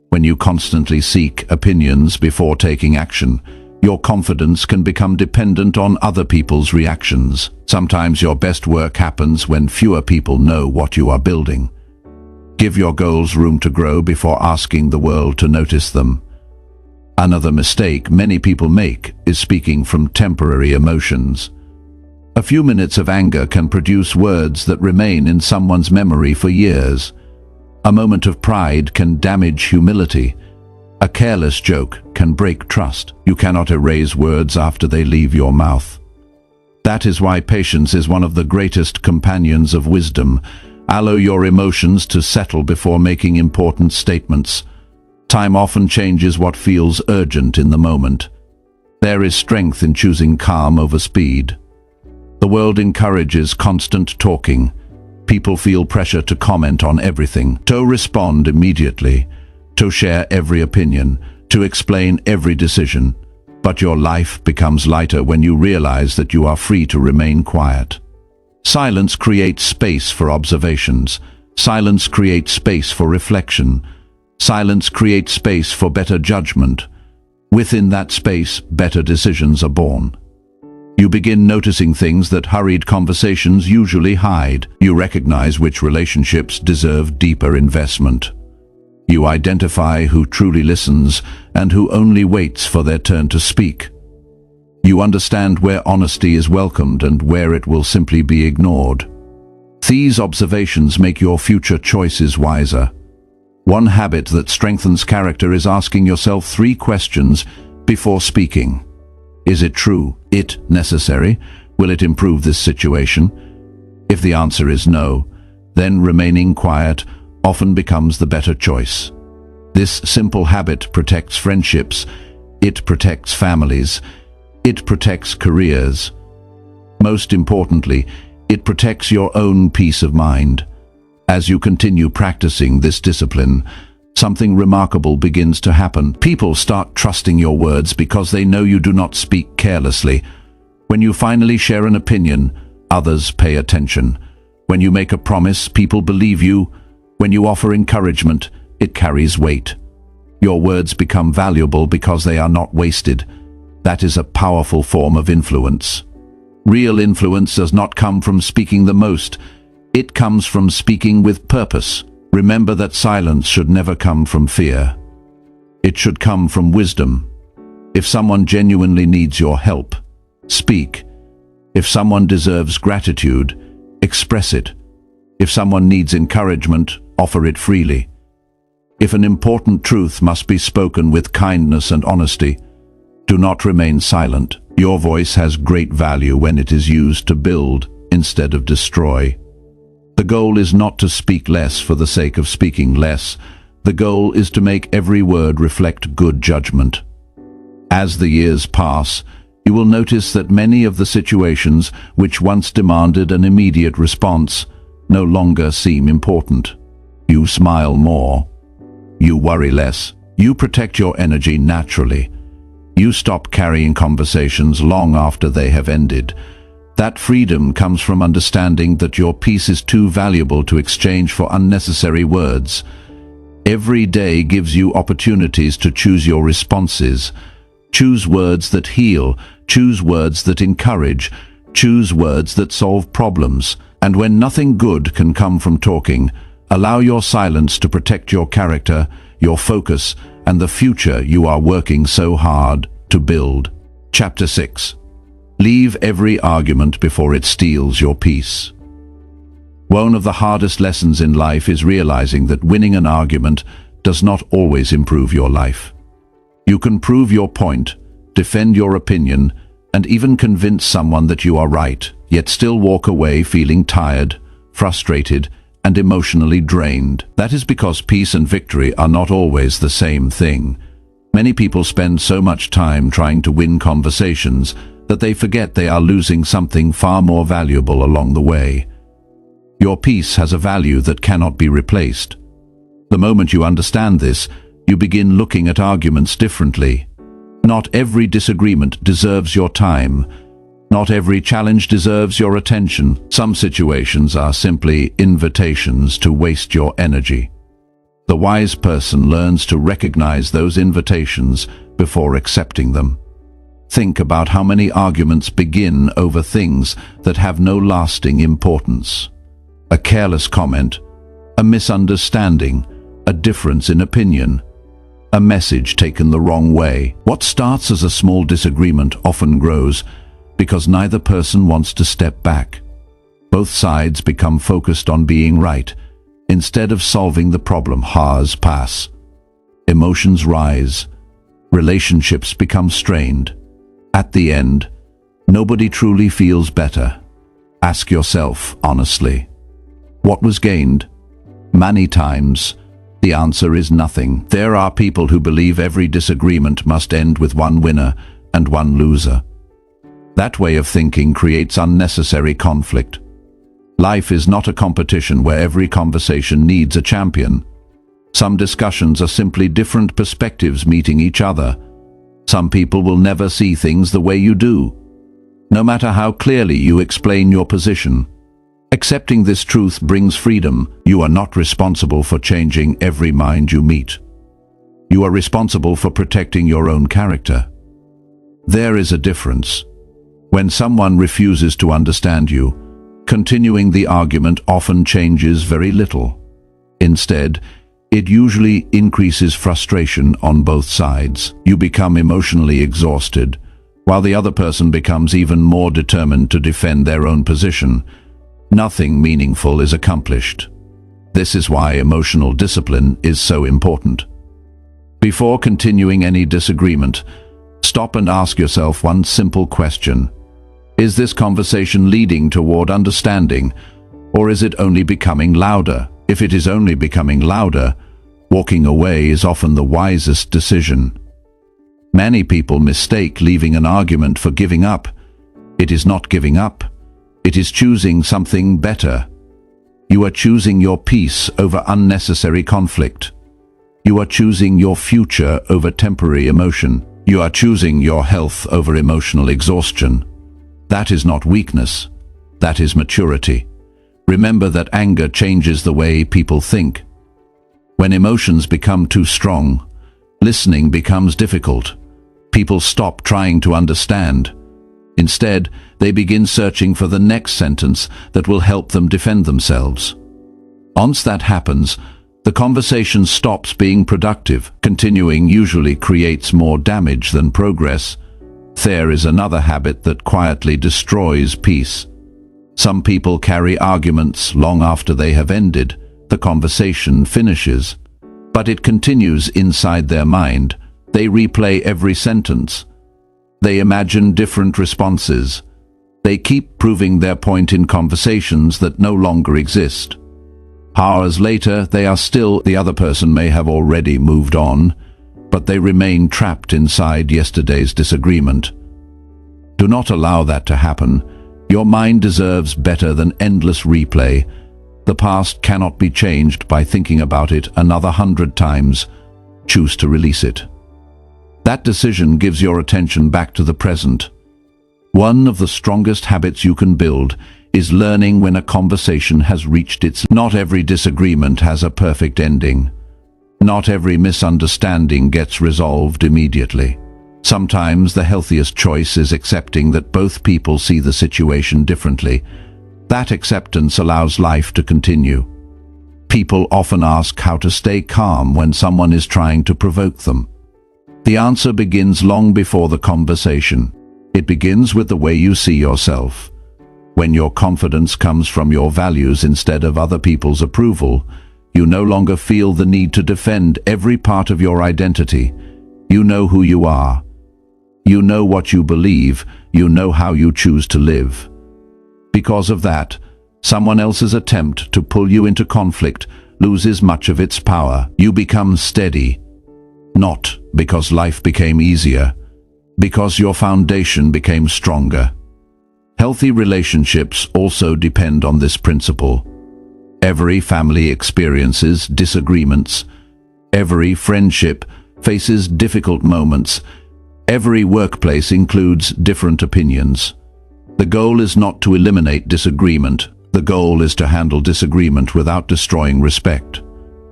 Speaker 1: When you constantly seek opinions before taking action, your confidence can become dependent on other people's reactions. Sometimes your best work happens when fewer people know what you are building. Give your goals room to grow before asking the world to notice them. Another mistake many people make is speaking from temporary emotions. A few minutes of anger can produce words that remain in someone's memory for years. A moment of pride can damage humility. A careless joke can break trust. You cannot erase words after they leave your mouth. That is why patience is one of the greatest companions of wisdom. Allow your emotions to settle before making important statements. Time often changes what feels urgent in the moment. There is strength in choosing calm over speed. The world encourages constant talking. People feel pressure to comment on everything, to respond immediately, to share every opinion, to explain every decision. But your life becomes lighter when you realize that you are free to remain quiet. Silence creates space for observations. Silence creates space for reflection. Silence creates space for better judgment. Within that space, better decisions are born. You begin noticing things that hurried conversations usually hide. You recognize which relationships deserve deeper investment. You identify who truly listens and who only waits for their turn to speak. You understand where honesty is welcomed and where it will simply be ignored. These observations make your future choices wiser. One habit that strengthens character is asking yourself 3 questions before speaking. Is it true? It necessary? Will it improve this situation? If the answer is no, then remaining quiet often becomes the better choice. This simple habit protects friendships, it protects families, it protects careers. Most importantly, it protects your own peace of mind. As you continue practicing this discipline, something remarkable begins to happen. People start trusting your words because they know you do not speak carelessly. When you finally share an opinion, others pay attention. When you make a promise, people believe you. When you offer encouragement, it carries weight. Your words become valuable because they are not wasted. That is a powerful form of influence. Real influence does not come from speaking the most. It comes from speaking with purpose. Remember that silence should never come from fear. It should come from wisdom. If someone genuinely needs your help, speak. If someone deserves gratitude, express it. If someone needs encouragement, offer it freely. If an important truth must be spoken with kindness and honesty, do not remain silent. Your voice has great value when it is used to build instead of destroy. The goal is not to speak less for the sake of speaking less. The goal is to make every word reflect good judgment. As the years pass, you will notice that many of the situations which once demanded an immediate response no longer seem important. You smile more. You worry less. You protect your energy naturally. You stop carrying conversations long after they have ended. That freedom comes from understanding that your peace is too valuable to exchange for unnecessary words. Every day gives you opportunities to choose your responses. Choose words that heal. Choose words that encourage. Choose words that solve problems. And when nothing good can come from talking, allow your silence to protect your character, your focus, and the future you are working so hard to build. Chapter 6. Leave every argument before it steals your peace. One of the hardest lessons in life is realizing that winning an argument does not always improve your life. You can prove your point, defend your opinion, and even convince someone that you are right, yet still walk away feeling tired, frustrated, and emotionally drained. That is because peace and victory are not always the same thing. Many people spend so much time trying to win conversations that they forget they are losing something far more valuable along the way. Your peace has a value that cannot be replaced. The moment you understand this, you begin looking at arguments differently. Not every disagreement deserves your time. Not every challenge deserves your attention. Some situations are simply invitations to waste your energy. The wise person learns to recognize those invitations before accepting them. Think about how many arguments begin over things that have no lasting importance. A careless comment, a misunderstanding, a difference in opinion, a message taken the wrong way. What starts as a small disagreement often grows because neither person wants to step back. Both sides become focused on being right instead of solving the problem. Hours pass. Emotions rise. Relationships become strained. At the end, nobody truly feels better. Ask yourself honestly, what was gained? Many times, the answer is nothing. There are people who believe every disagreement must end with one winner and one loser. That way of thinking creates unnecessary conflict. Life is not a competition where every conversation needs a champion. Some discussions are simply different perspectives meeting each other. Some people will never see things the way you do, no matter how clearly you explain your position. Accepting this truth brings freedom. You are not responsible for changing every mind you meet. You are responsible for protecting your own character. There is a difference. When someone refuses to understand you, continuing the argument often changes very little. Instead, it usually increases frustration on both sides. You become emotionally exhausted, while the other person becomes even more determined to defend their own position. Nothing meaningful is accomplished. This is why emotional discipline is so important. Before continuing any disagreement, stop and ask yourself one simple question. Is this conversation leading toward understanding, or is it only becoming louder? If it is only becoming louder, walking away is often the wisest decision. Many people mistake leaving an argument for giving up. It is not giving up. It is choosing something better. You are choosing your peace over unnecessary conflict. You are choosing your future over temporary emotion. You are choosing your health over emotional exhaustion. That is not weakness. That is maturity. Remember that anger changes the way people think. When emotions become too strong, listening becomes difficult. People stop trying to understand. Instead, they begin searching for the next sentence that will help them defend themselves. Once that happens, the conversation stops being productive. Continuing usually creates more damage than progress. There is another habit that quietly destroys peace. Some people carry arguments long after they have ended. The conversation finishes, but it continues inside their mind. They replay every sentence. They imagine different responses. They keep proving their point in conversations that no longer exist. Hours later, the other person may have already moved on, but they remain trapped inside yesterday's disagreement. Do not allow that to happen. Your mind deserves better than endless replay. The past cannot be changed by thinking about it another 100 times. Choose to release it. That decision gives your attention back to the present. One of the strongest habits you can build is learning when a conversation has reached its. Not every disagreement has a perfect ending. Not every misunderstanding gets resolved immediately. Sometimes the healthiest choice is accepting that both people see the situation differently. That acceptance allows life to continue. People often ask how to stay calm when someone is trying to provoke them. The answer begins long before the conversation. It begins with the way you see yourself. When your confidence comes from your values instead of other people's approval, you no longer feel the need to defend every part of your identity. You know who you are. You know what you believe. You know how you choose to live. Because of that, someone else's attempt to pull you into conflict loses much of its power. You become steady. Not because life became easier, because your foundation became stronger. Healthy relationships also depend on this principle. Every family experiences disagreements. Every friendship faces difficult moments. Every workplace includes different opinions. The goal is not to eliminate disagreement. The goal is to handle disagreement without destroying respect.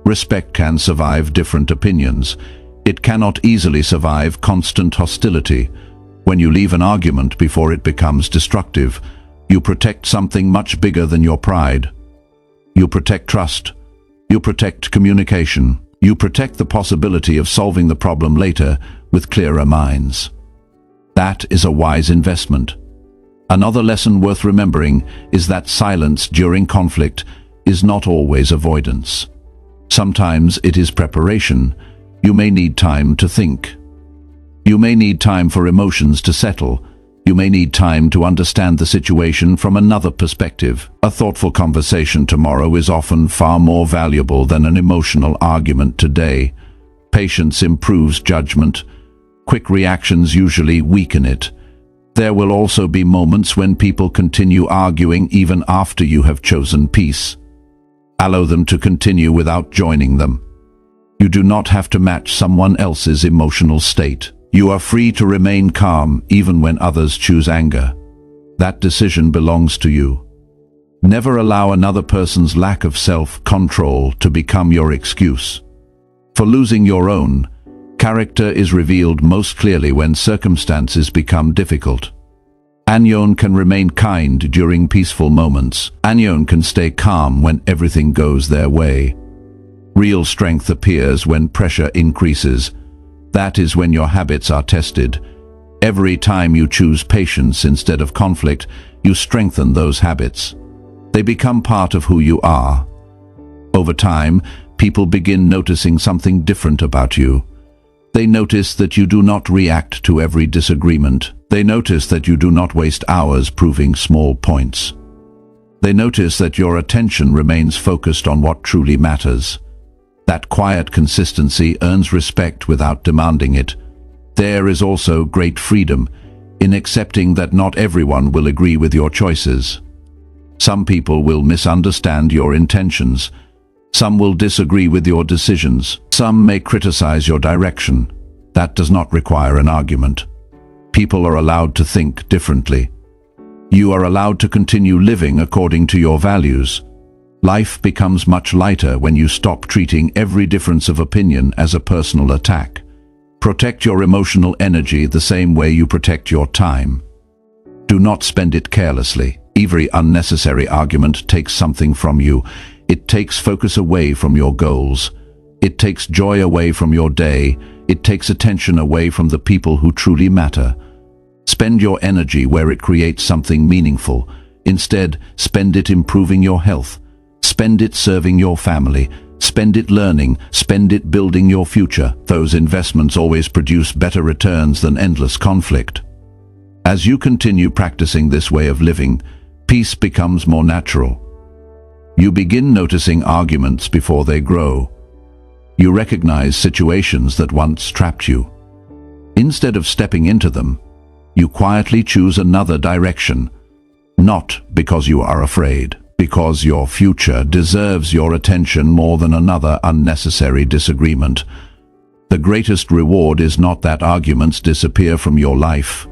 Speaker 1: Respect can survive different opinions. It cannot easily survive constant hostility. When you leave an argument before it becomes destructive, you protect something much bigger than your pride. You protect trust. You protect communication. You protect the possibility of solving the problem later with clearer minds. That is a wise investment. Another lesson worth remembering is that silence during conflict is not always avoidance. Sometimes it is preparation. You may need time to think. You may need time for emotions to settle. You may need time to understand the situation from another perspective. A thoughtful conversation tomorrow is often far more valuable than an emotional argument today. Patience improves judgment. Quick reactions usually weaken it. There will also be moments when people continue arguing even after you have chosen peace. Allow them to continue without joining them. You do not have to match someone else's emotional state. You are free to remain calm even when others choose anger. That decision belongs to you. Never allow another person's lack of self-control to become your excuse. For losing your own, character is revealed most clearly when circumstances become difficult. Anyon can remain kind during peaceful moments. Anyon can stay calm when everything goes their way. Real strength appears when pressure increases. That is when your habits are tested. Every time you choose patience instead of conflict, you strengthen those habits. They become part of who you are. Over time, people begin noticing something different about you. They notice that you do not react to every disagreement. They notice that you do not waste hours proving small points. They notice that your attention remains focused on what truly matters. That quiet consistency earns respect without demanding it. There is also great freedom in accepting that not everyone will agree with your choices. Some people will misunderstand your intentions. Some will disagree with your decisions. Some may criticize your direction. That does not require an argument. People are allowed to think differently. You are allowed to continue living according to your values. Life becomes much lighter when you stop treating every difference of opinion as a personal attack. Protect your emotional energy the same way you protect your time. Do not spend it carelessly. Every unnecessary argument takes something from you. It takes focus away from your goals. It takes joy away from your day. It takes attention away from the people who truly matter. Spend your energy where it creates something meaningful. Instead, spend it improving your health. Spend it serving your family. Spend it learning. Spend it building your future. Those investments always produce better returns than endless conflict. As you continue practicing this way of living, peace becomes more natural. You begin noticing arguments before they grow. You recognize situations that once trapped you. Instead of stepping into them, you quietly choose another direction, not because you are afraid, because your future deserves your attention more than another unnecessary disagreement. The greatest reward is not that arguments disappear from your life.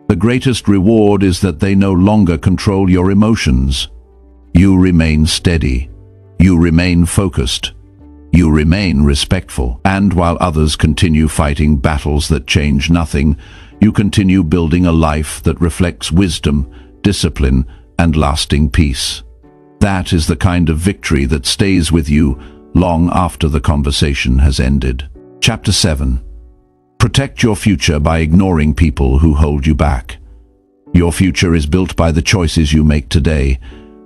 Speaker 1: The greatest reward is that they no longer control your emotions. You remain steady. You remain focused. You remain respectful. And while others continue fighting battles that change nothing, you continue building a life that reflects wisdom, discipline, and lasting peace. That is the kind of victory that stays with you long after the conversation has ended. Chapter 7. Protect your future by ignoring people who hold you back. Your future is built by the choices you make today,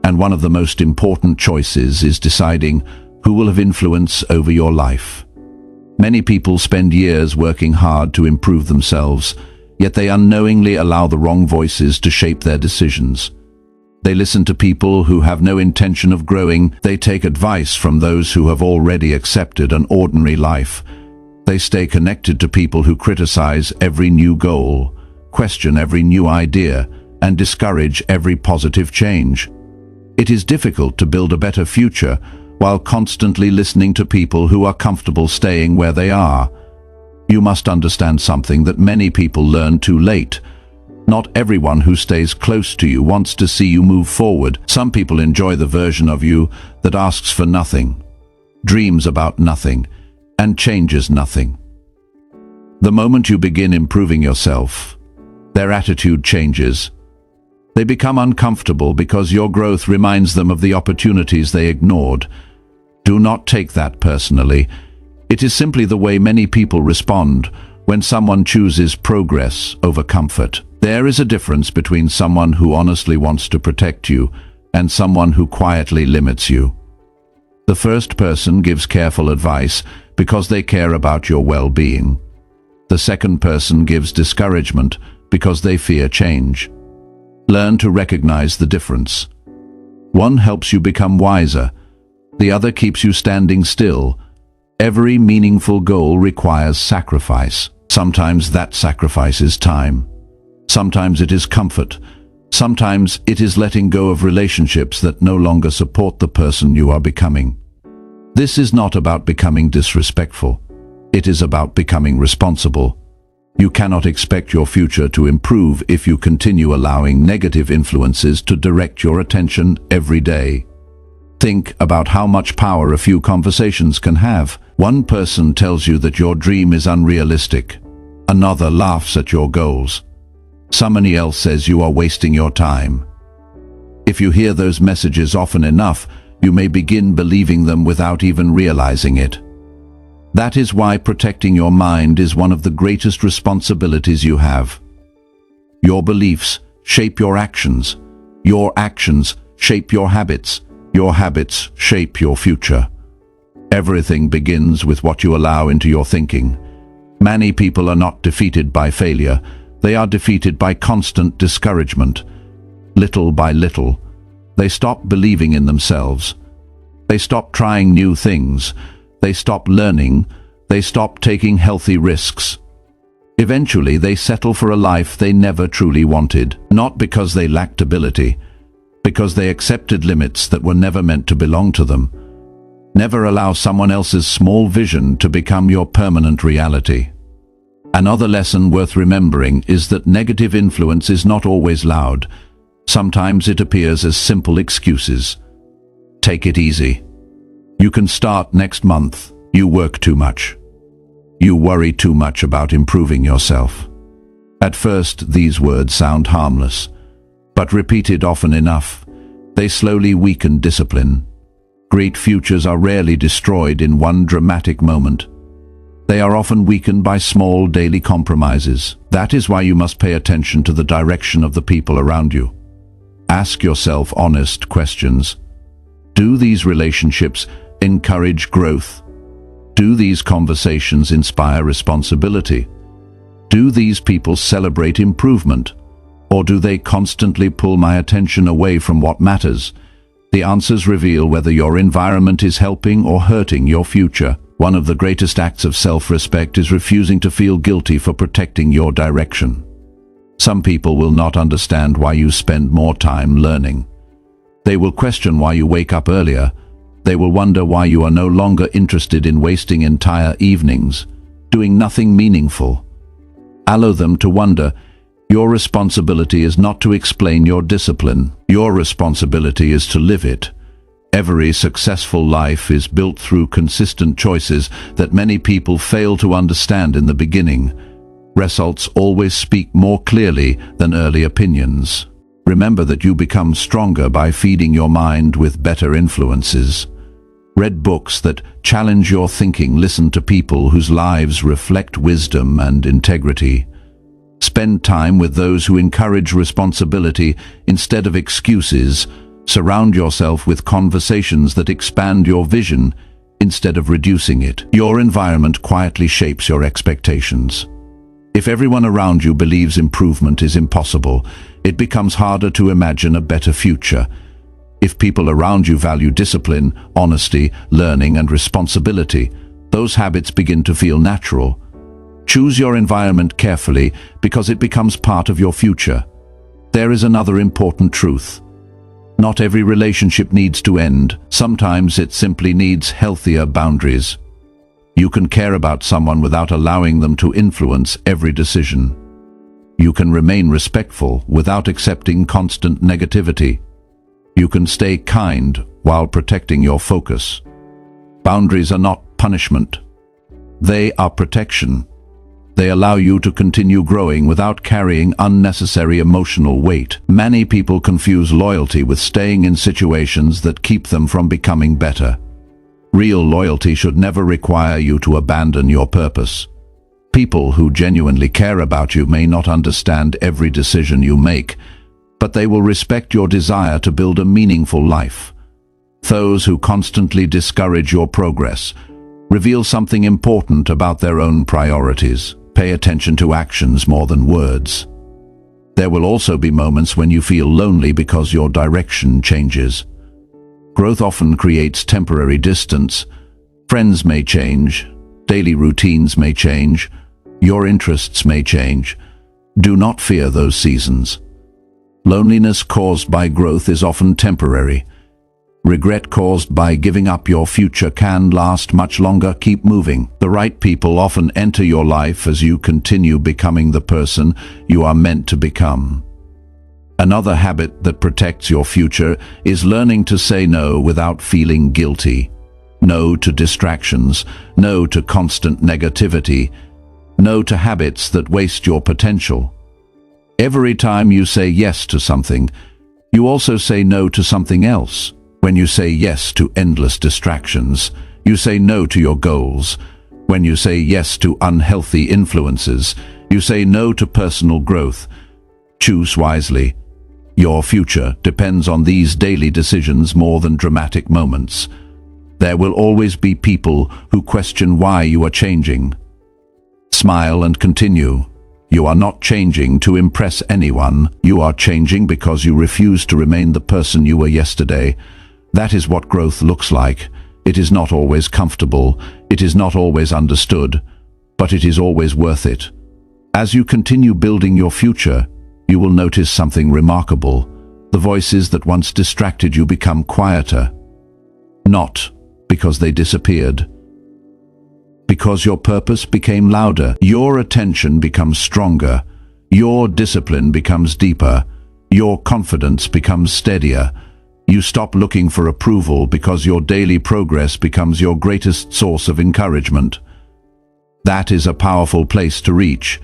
Speaker 1: and one of the most important choices is deciding who will have influence over your life. Many people spend years working hard to improve themselves, yet they unknowingly allow the wrong voices to shape their decisions. They listen to people who have no intention of growing. They take advice from those who have already accepted an ordinary life. They stay connected to people who criticize every new goal, question every new idea, and discourage every positive change. It is difficult to build a better future while constantly listening to people who are comfortable staying where they are. You must understand something that many people learn too late. Not everyone who stays close to you wants to see you move forward. Some people enjoy the version of you that asks for nothing, dreams about nothing, and changes nothing. The moment you begin improving yourself, their attitude changes. They become uncomfortable because your growth reminds them of the opportunities they ignored. Do not take that personally. It is simply the way many people respond when someone chooses progress over comfort. There is a difference between someone who honestly wants to protect you and someone who quietly limits you. The first person gives careful advice because they care about your well-being. The second person gives discouragement because they fear change. Learn to recognize the difference. One helps you become wiser. The other keeps you standing still. Every meaningful goal requires sacrifice. Sometimes that sacrifice is time. Sometimes it is comfort. Sometimes it is letting go of relationships that no longer support the person you are becoming. This is not about becoming disrespectful. It is about becoming responsible. You cannot expect your future to improve if you continue allowing negative influences to direct your attention every day. Think about how much power a few conversations can have. One person tells you that your dream is unrealistic. Another laughs at your goals. Somebody else says you are wasting your time. If you hear those messages often enough, you may begin believing them without even realizing it. That is why protecting your mind is one of the greatest responsibilities you have. Your beliefs shape your actions. Your actions shape your habits. Your habits shape your future. Everything begins with what you allow into your thinking. Many people are not defeated by failure. They are defeated by constant discouragement. Little by little, they stop believing in themselves. They stop trying new things. They stop learning. They stop taking healthy risks. Eventually, they settle for a life they never truly wanted, not because they lacked ability, because they accepted limits that were never meant to belong to them. Never allow someone else's small vision to become your permanent reality. Another lesson worth remembering is that negative influence is not always loud. Sometimes it appears as simple excuses. Take it easy. You can start next month. You work too much. You worry too much about improving yourself. At first, these words sound harmless, but repeated often enough, they slowly weaken discipline. Great futures are rarely destroyed in one dramatic moment. They are often weakened by small daily compromises. That is why you must pay attention to the direction of the people around you. Ask yourself honest questions. Do these relationships encourage growth? Do these conversations inspire responsibility? Do these people celebrate improvement? Or do they constantly pull my attention away from what matters? The answers reveal whether your environment is helping or hurting your future. One of the greatest acts of self-respect is refusing to feel guilty for protecting your direction. Some people will not understand why you spend more time learning. They will question why you wake up earlier. They will wonder why you are no longer interested in wasting entire evenings, doing nothing meaningful. Allow them to wonder. Your responsibility is not to explain your discipline. Your responsibility is to live it. Every successful life is built through consistent choices that many people fail to understand in the beginning. Results always speak more clearly than early opinions. Remember that you become stronger by feeding your mind with better influences. Read books that challenge your thinking. Listen to people whose lives reflect wisdom and integrity. Spend time with those who encourage responsibility instead of excuses. Surround yourself with conversations that expand your vision instead of reducing it. Your environment quietly shapes your expectations. If everyone around you believes improvement is impossible, it becomes harder to imagine a better future. If people around you value discipline, honesty, learning, and responsibility, those habits begin to feel natural. Choose your environment carefully because it becomes part of your future. There is another important truth. Not every relationship needs to end. Sometimes it simply needs healthier boundaries. You can care about someone without allowing them to influence every decision. You can remain respectful without accepting constant negativity. You can stay kind while protecting your focus. Boundaries are not punishment. They are protection. They allow you to continue growing without carrying unnecessary emotional weight. Many people confuse loyalty with staying in situations that keep them from becoming better. Real loyalty should never require you to abandon your purpose. People who genuinely care about you may not understand every decision you make, but they will respect your desire to build a meaningful life. Those who constantly discourage your progress reveal something important about their own priorities. Pay attention to actions more than words. There will also be moments when you feel lonely because your direction changes. Growth often creates temporary distance. Friends may change, daily routines may change, your interests may change. Do not fear those seasons. Loneliness caused by growth is often temporary. Regret caused by giving up your future can last much longer. Keep moving. The right people often enter your life as you continue becoming the person you are meant to become. Another habit that protects your future is learning to say no without feeling guilty. No to distractions, no to constant negativity, no to habits that waste your potential. Every time you say yes to something, you also say no to something else. When you say yes to endless distractions, you say no to your goals. When you say yes to unhealthy influences, you say no to personal growth. Choose wisely. Your future depends on these daily decisions more than dramatic moments. There will always be people who question why you are changing. Smile and continue. You are not changing to impress anyone. You are changing because you refuse to remain the person you were yesterday. That is what growth looks like. It is not always comfortable. It is not always understood. But it is always worth it. As you continue building your future, you will notice something remarkable. The voices that once distracted you become quieter. Not because they disappeared. Because your purpose became louder, your attention becomes stronger, your discipline becomes deeper, your confidence becomes steadier. You stop looking for approval because your daily progress becomes your greatest source of encouragement. That is a powerful place to reach.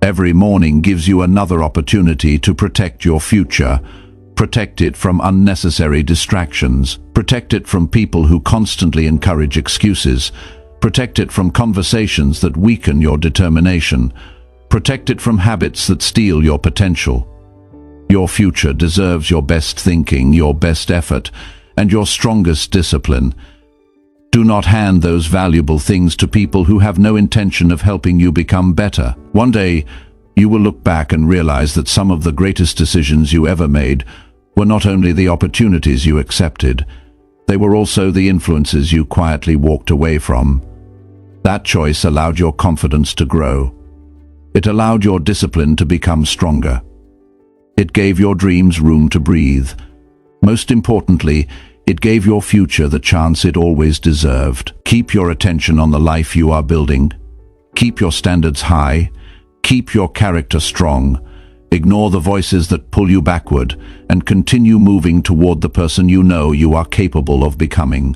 Speaker 1: Every morning gives you another opportunity to protect your future. Protect it from unnecessary distractions. Protect it from people who constantly encourage excuses. Protect it from conversations that weaken your determination. Protect it from habits that steal your potential. Your future deserves your best thinking, your best effort, and your strongest discipline. Do not hand those valuable things to people who have no intention of helping you become better. One day, you will look back and realize that some of the greatest decisions you ever made were not only the opportunities you accepted, they were also the influences you quietly walked away from. That choice allowed your confidence to grow. It allowed your discipline to become stronger. It gave your dreams room to breathe. Most importantly, it gave your future the chance it always deserved. Keep your attention on the life you are building. Keep your standards high. Keep your character strong. Ignore the voices that pull you backward and continue moving toward the person you know you are capable of becoming.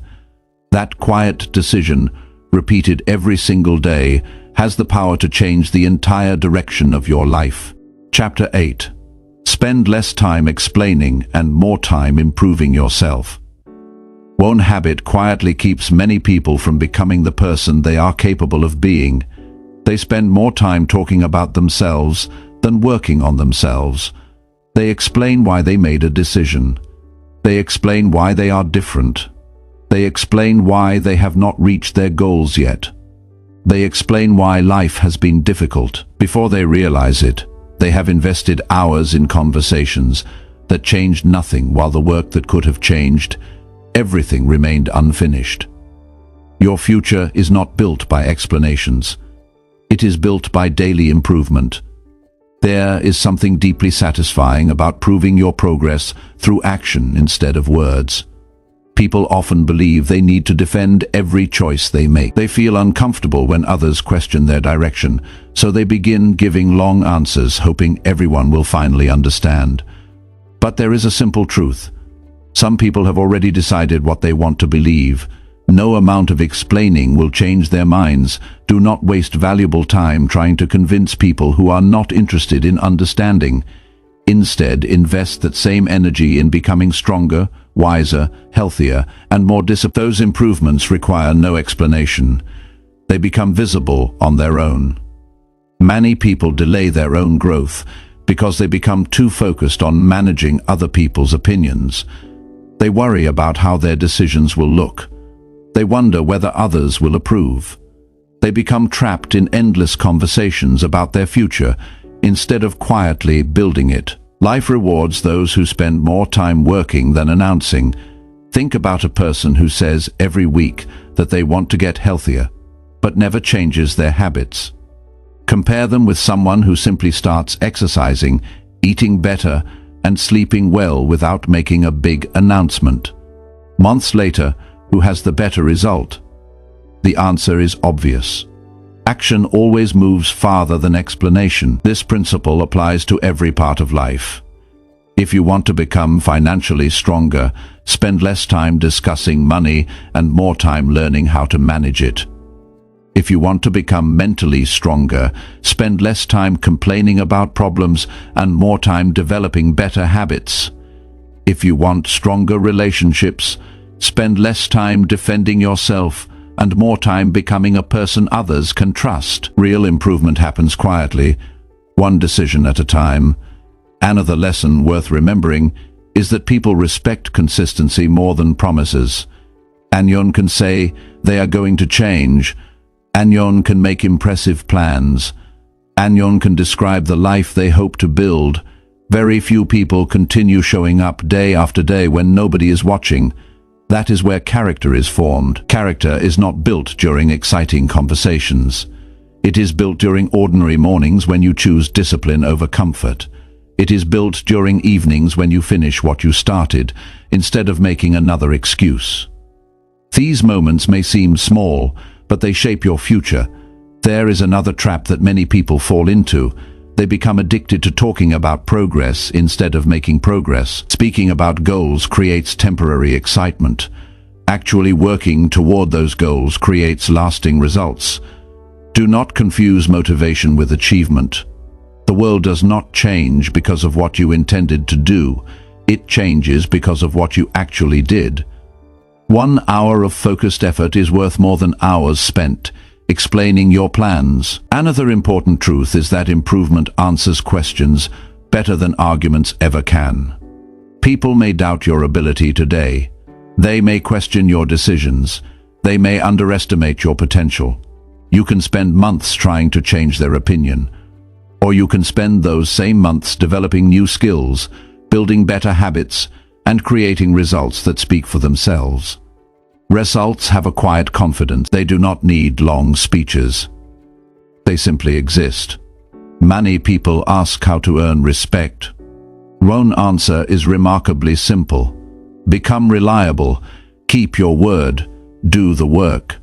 Speaker 1: That quiet decision, repeated every single day, has the power to change the entire direction of your life. Chapter 8. Spend less time explaining and more time improving yourself. One habit quietly keeps many people from becoming the person they are capable of being. They spend more time talking about themselves than working on themselves. They explain why they made a decision. They explain why they are different. They explain why they have not reached their goals yet. They explain why life has been difficult. Before they realize it, they have invested hours in conversations that changed nothing, while the work that could have changed everything remained unfinished. Your future is not built by explanations. It is built by daily improvement. There is something deeply satisfying about proving your progress through action instead of words. People often believe they need to defend every choice they make. They feel uncomfortable when others question their direction, so they begin giving long answers, hoping everyone will finally understand. But there is a simple truth. Some people have already decided what they want to believe. No amount of explaining will change their minds. Do not waste valuable time trying to convince people who are not interested in understanding. Instead, invest that same energy in becoming stronger, wiser, healthier, and more disciplined. Those improvements require no explanation. They become visible on their own. Many people delay their own growth because they become too focused on managing other people's opinions. They worry about how their decisions will look. They wonder whether others will approve. They become trapped in endless conversations about their future instead of quietly building it. Life rewards those who spend more time working than announcing. Think about a person who says every week that they want to get healthier, but never changes their habits. Compare them with someone who simply starts exercising, eating better, and sleeping well without making a big announcement. Months later, who has the better result? The answer is obvious. Action always moves farther than explanation. This principle applies to every part of life. If you want to become financially stronger, spend less time discussing money and more time learning how to manage it. If you want to become mentally stronger, spend less time complaining about problems and more time developing better habits. If you want stronger relationships, spend less time defending yourself and more time becoming a person others can trust. Real improvement happens quietly, one decision at a time. Another lesson worth remembering is that people respect consistency more than promises. Anyone can say they are going to change. Anyone can make impressive plans. Anyone can describe the life they hope to build. Very few people continue showing up day after day when nobody is watching. That is where character is formed. Character is not built during exciting conversations. It is built during ordinary mornings when you choose discipline over comfort. It is built during evenings when you finish what you started, instead of making another excuse. These moments may seem small, but they shape your future. There is another trap that many people fall into. They become addicted to talking about progress instead of making progress. Speaking about goals creates temporary excitement. Actually working toward those goals creates lasting results. Do not confuse motivation with achievement. The world does not change because of what you intended to do. It changes because of what you actually did. 1 hour of focused effort is worth more than hours spent explaining your plans. Another important truth is that improvement answers questions better than arguments ever can. People may doubt your ability today. They may question your decisions. They may underestimate your potential. You can spend months trying to change their opinion. Or you can spend those same months developing new skills, building better habits, and creating results that speak for themselves. Results have a quiet confidence. They do not need long speeches. They simply exist. Many people ask how to earn respect. One answer is remarkably simple. Become reliable. Keep your word. Do the work.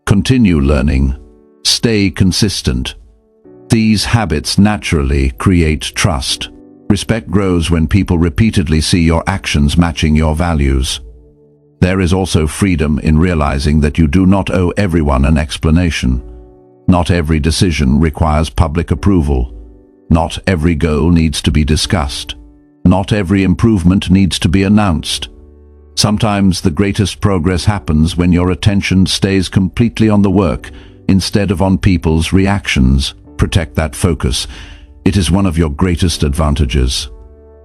Speaker 1: Continue learning. Stay consistent. These habits naturally create trust. Respect grows when people repeatedly see your actions matching your values. There is also freedom in realizing that you do not owe everyone an explanation. Not every decision requires public approval. Not every goal needs to be discussed. Not every improvement needs to be announced. Sometimes the greatest progress happens when your attention stays completely on the work instead of on people's reactions. Protect that focus. It is one of your greatest advantages.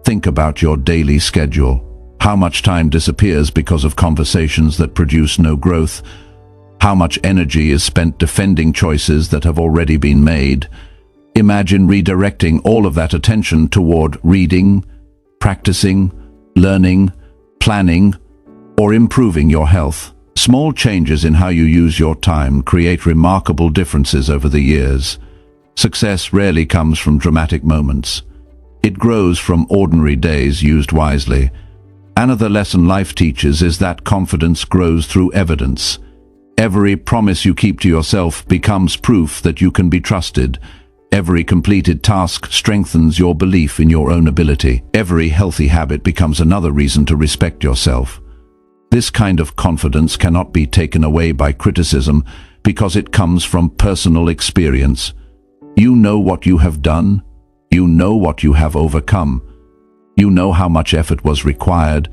Speaker 1: Think about your daily schedule. How much time disappears because of conversations that produce no growth? How much energy is spent defending choices that have already been made? Imagine redirecting all of that attention toward reading, practicing, learning, planning, or improving your health. Small changes in how you use your time create remarkable differences over the years. Success rarely comes from dramatic moments. It grows from ordinary days used wisely. Another lesson life teaches is that confidence grows through evidence. Every promise you keep to yourself becomes proof that you can be trusted. Every completed task strengthens your belief in your own ability. Every healthy habit becomes another reason to respect yourself. This kind of confidence cannot be taken away by criticism because it comes from personal experience. You know what you have done. You know what you have overcome. You know how much effort was required.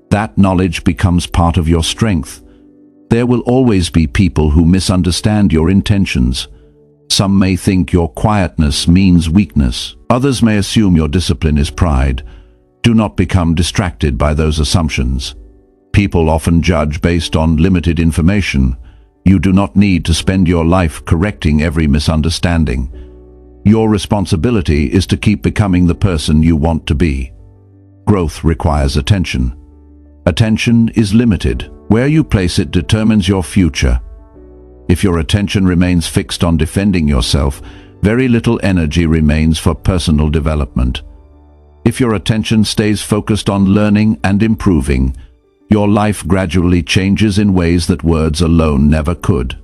Speaker 1: That knowledge becomes part of your strength. There will always be people who misunderstand your intentions. Some may think your quietness means weakness. Others may assume your discipline is pride. Do not become distracted by those assumptions. People often judge based on limited information. You do not need to spend your life correcting every misunderstanding. Your responsibility is to keep becoming the person you want to be. Growth requires attention. Attention is limited. Where you place it determines your future. If your attention remains fixed on defending yourself, very little energy remains for personal development. If your attention stays focused on learning and improving, your life gradually changes in ways that words alone never could.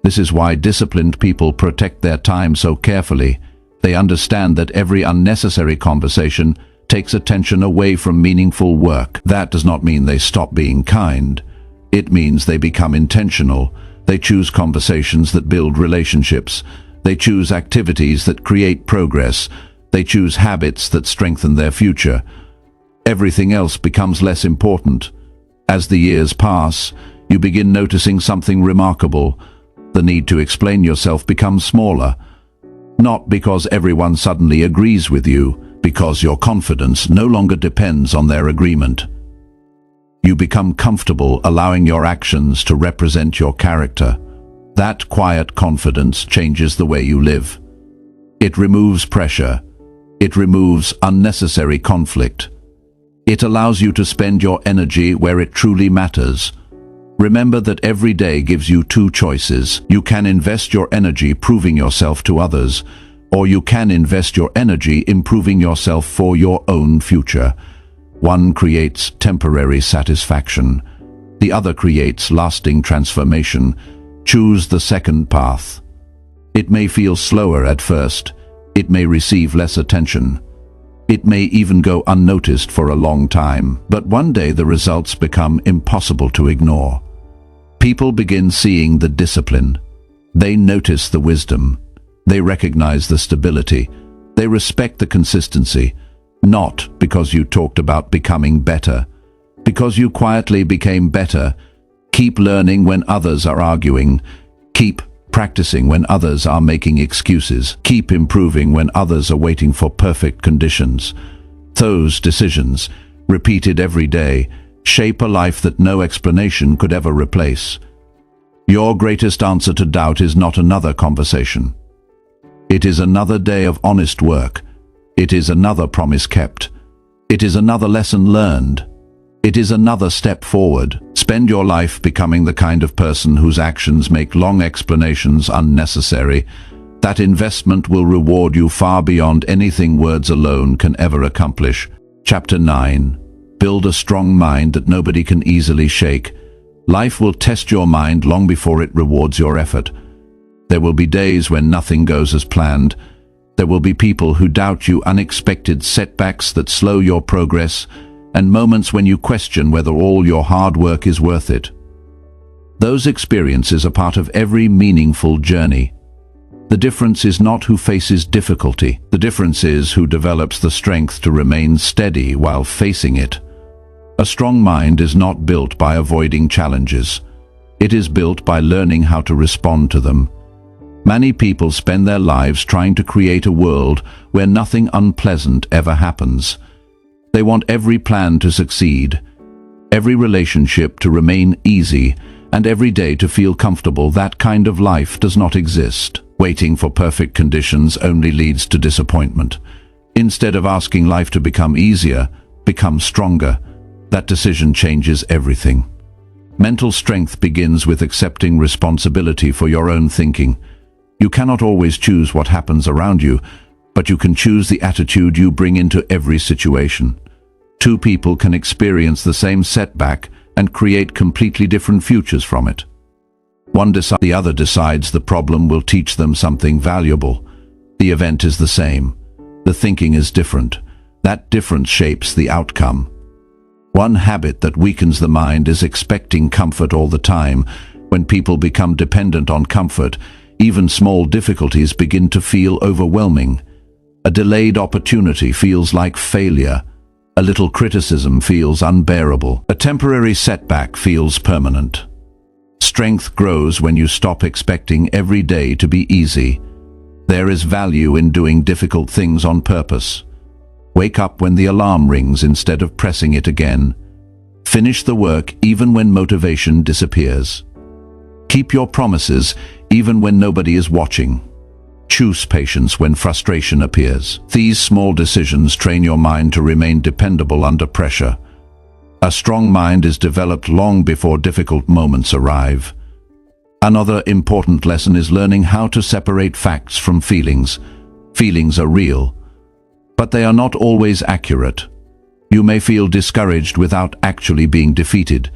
Speaker 1: This is why disciplined people protect their time so carefully. They understand that every unnecessary conversation takes attention away from meaningful work. That does not mean they stop being kind. It means they become intentional. They choose conversations that build relationships. They choose activities that create progress. They choose habits that strengthen their future. Everything else becomes less important. As the years pass, you begin noticing something remarkable. The need to explain yourself becomes smaller. Not because everyone suddenly agrees with you, because your confidence no longer depends on their agreement. You become comfortable allowing your actions to represent your character. That quiet confidence changes the way you live. It removes pressure. It removes unnecessary conflict. It allows you to spend your energy where it truly matters. Remember that every day gives you two choices. You can invest your energy proving yourself to others, or you can invest your energy improving yourself for your own future. One creates temporary satisfaction. The other creates lasting transformation. Choose the second path. It may feel slower at first. It may receive less attention. It may even go unnoticed for a long time, but one day the results become impossible to ignore. People begin seeing the discipline. They notice the wisdom. They recognize the stability. They respect the consistency, not because you talked about becoming better, because you quietly became better. Keep learning when others are arguing. Keep practicing when others are making excuses. Keep improving when others are waiting for perfect conditions. Those decisions, repeated every day, shape a life that no explanation could ever replace. Your greatest answer to doubt is not another conversation. It is another day of honest work. It is another promise kept. It is another lesson learned. It is another step forward. Spend your life becoming the kind of person whose actions make long explanations unnecessary. That investment will reward you far beyond anything words alone can ever accomplish. Chapter 9. Build a strong mind that nobody can easily shake. Life will test your mind long before it rewards your effort. There will be days when nothing goes as planned. There will be people who doubt you, unexpected setbacks that slow your progress, and moments when you question whether all your hard work is worth it. Those experiences are part of every meaningful journey. The difference is not who faces difficulty. The difference is who develops the strength to remain steady while facing it. A strong mind is not built by avoiding challenges. It is built by learning how to respond to them. Many people spend their lives trying to create a world where nothing unpleasant ever happens. They want every plan to succeed, every relationship to remain easy, and every day to feel comfortable. That kind of life does not exist. Waiting for perfect conditions only leads to disappointment. Instead of asking life to become easier, become stronger, that decision changes everything. Mental strength begins with accepting responsibility for your own thinking. You cannot always choose what happens around you, but you can choose the attitude you bring into every situation. Two people can experience the same setback and create completely different futures from it. The other decides the problem will teach them something valuable. The event is the same. The thinking is different. That difference shapes the outcome. One habit that weakens the mind is expecting comfort all the time. When people become dependent on comfort, even small difficulties begin to feel overwhelming. A delayed opportunity feels like failure. A little criticism feels unbearable. A temporary setback feels permanent. Strength grows when you stop expecting every day to be easy. There is value in doing difficult things on purpose. Wake up when the alarm rings instead of pressing it again. Finish the work even when motivation disappears. Keep your promises even when nobody is watching. Choose patience when frustration appears. These small decisions train your mind to remain dependable under pressure. A strong mind is developed long before difficult moments arrive. Another important lesson is learning how to separate facts from feelings. Feelings are real, but they are not always accurate. You may feel discouraged without actually being defeated.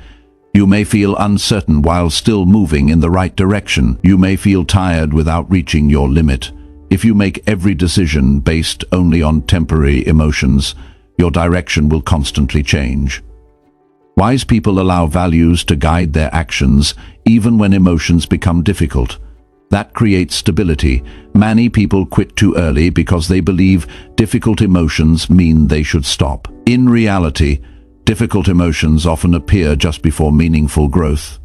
Speaker 1: You may feel uncertain while still moving in the right direction. You may feel tired without reaching your limit. If you make every decision based only on temporary emotions, your direction will constantly change. Wise people allow values to guide their actions even when emotions become difficult. That creates stability. Many people quit too early because they believe difficult emotions mean they should stop. In reality, difficult emotions often appear just before meaningful growth.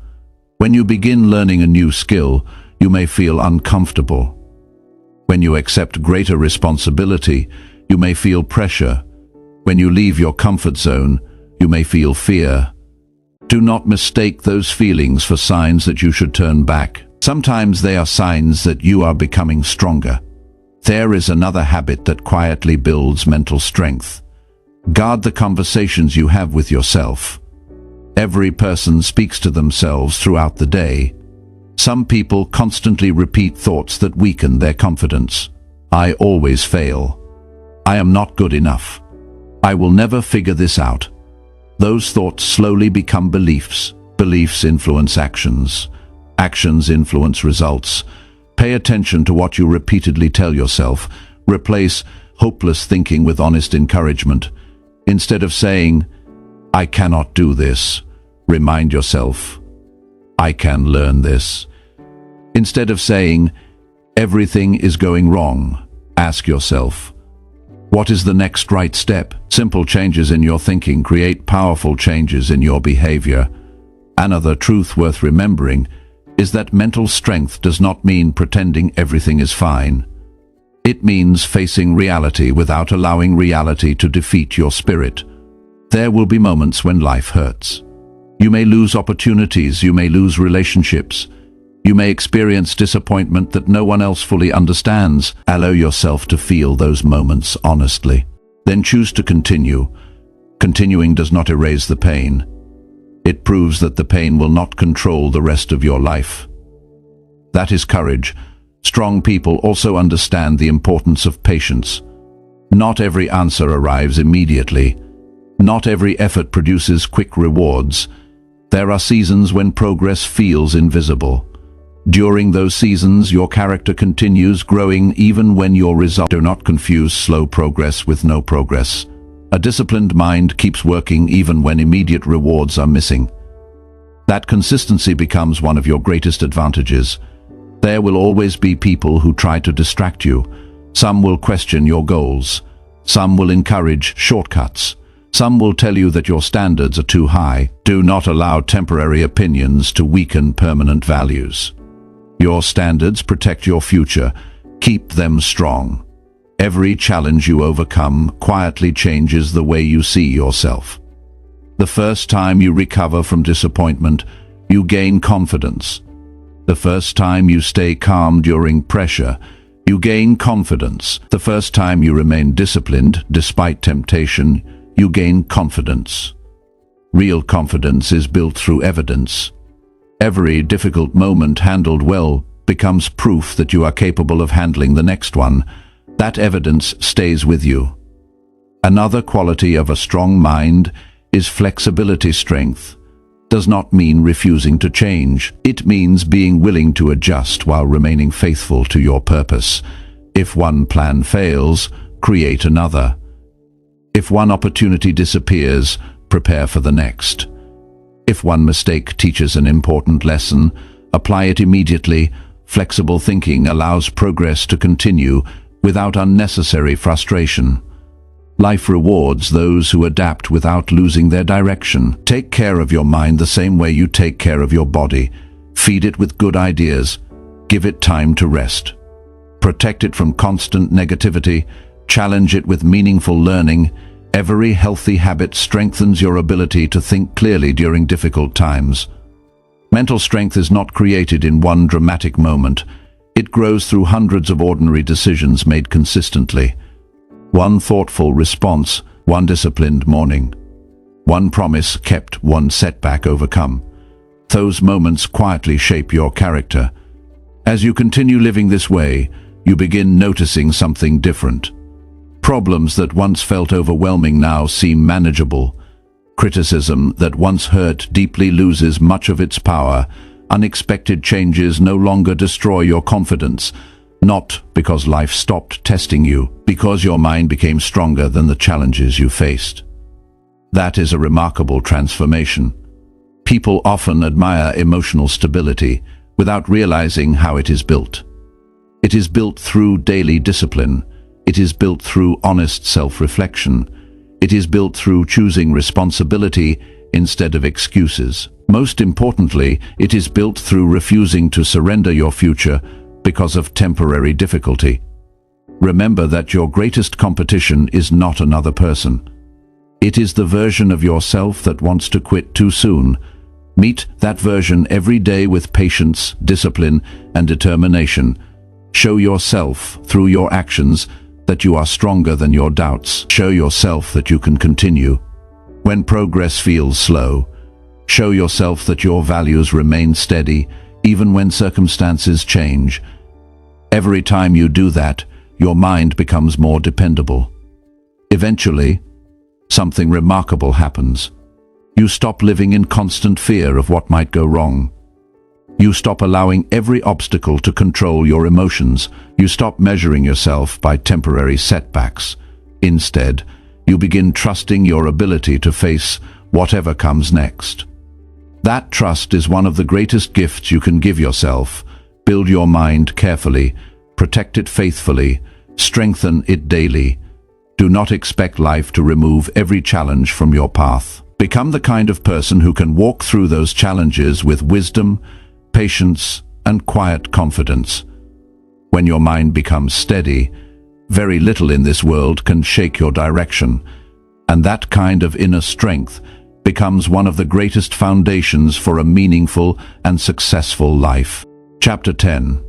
Speaker 1: When you begin learning a new skill, you may feel uncomfortable. When you accept greater responsibility, you may feel pressure. When you leave your comfort zone, you may feel fear. Do not mistake those feelings for signs that you should turn back. Sometimes they are signs that you are becoming stronger. There is another habit that quietly builds mental strength. Guard the conversations you have with yourself. Every person speaks to themselves throughout the day. Some people constantly repeat thoughts that weaken their confidence. I always fail. I am not good enough. I will never figure this out. Those thoughts slowly become beliefs. Beliefs influence actions. Actions influence results. Pay attention to what you repeatedly tell yourself. Replace hopeless thinking with honest encouragement. Instead of saying, I cannot do this, remind yourself, I can learn this. Instead of saying, everything is going wrong, ask yourself, what is the next right step? Simple changes in your thinking create powerful changes in your behavior. Another truth worth remembering is that mental strength does not mean pretending everything is fine. It means facing reality without allowing reality to defeat your spirit. There will be moments when life hurts. You may lose opportunities, you may lose relationships. You may experience disappointment that no one else fully understands. Allow yourself to feel those moments honestly. Then choose to continue. Continuing does not erase the pain. It proves that the pain will not control the rest of your life. That is courage. Strong people also understand the importance of patience. Not every answer arrives immediately. Not every effort produces quick rewards. There are seasons when progress feels invisible. During those seasons, your character continues growing even when your results do not confuse slow progress with no progress. A disciplined mind keeps working even when immediate rewards are missing. That consistency becomes one of your greatest advantages. There will always be people who try to distract you. Some will question your goals. Some will encourage shortcuts. Some will tell you that your standards are too high. Do not allow temporary opinions to weaken permanent values. Your standards protect your future. Keep them strong. Every challenge you overcome quietly changes the way you see yourself. The first time you recover from disappointment, you gain confidence. The first time you stay calm during pressure, you gain confidence. The first time you remain disciplined despite temptation, you gain confidence. Real confidence is built through evidence. Every difficult moment handled well becomes proof that you are capable of handling the next one. That evidence stays with you. Another quality of a strong mind is flexibility. Strength does not mean refusing to change. It means being willing to adjust while remaining faithful to your purpose. If one plan fails, create another. If one opportunity disappears, prepare for the next. If one mistake teaches an important lesson, apply it immediately. Flexible thinking allows progress to continue without unnecessary frustration. Life rewards those who adapt without losing their direction. Take care of your mind the same way you take care of your body. Feed it with good ideas. Give it time to rest. Protect it from constant negativity. Challenge it with meaningful learning. Every healthy habit strengthens your ability to think clearly during difficult times. Mental strength is not created in one dramatic moment. It grows through hundreds of ordinary decisions made consistently. One thoughtful response, one disciplined morning. One promise kept, one setback overcome. Those moments quietly shape your character. As you continue living this way, you begin noticing something different. Problems that once felt overwhelming now seem manageable. Criticism that once hurt deeply loses much of its power. Unexpected changes no longer destroy your confidence, not because life stopped testing you, because your mind became stronger than the challenges you faced. That is a remarkable transformation. People often admire emotional stability without realizing how it is built. It is built through daily discipline. It is built through honest self-reflection. It is built through choosing responsibility instead of excuses. Most importantly, it is built through refusing to surrender your future because of temporary difficulty. Remember that your greatest competition is not another person. It is the version of yourself that wants to quit too soon, Meet that version every day with patience, discipline, and determination. Show yourself, through your actions, that you are stronger than your doubts. Show yourself that you can continue. When progress feels slow, show yourself that your values remain steady, even when circumstances change. Every time you do that, your mind becomes more dependable. Eventually, something remarkable happens. You stop living in constant fear of what might go wrong. You stop allowing every obstacle to control your emotions. You stop measuring yourself by temporary setbacks. Instead, you begin trusting your ability to face whatever comes next. That trust is one of the greatest gifts you can give yourself. Build your mind carefully, protect it faithfully, strengthen it daily. Do not expect life to remove every challenge from your path. Become the kind of person who can walk through those challenges with wisdom, patience, and quiet confidence. When your mind becomes steady, very little in this world can shake your direction, and that kind of inner strength becomes one of the greatest foundations for a meaningful and successful life. Chapter 10.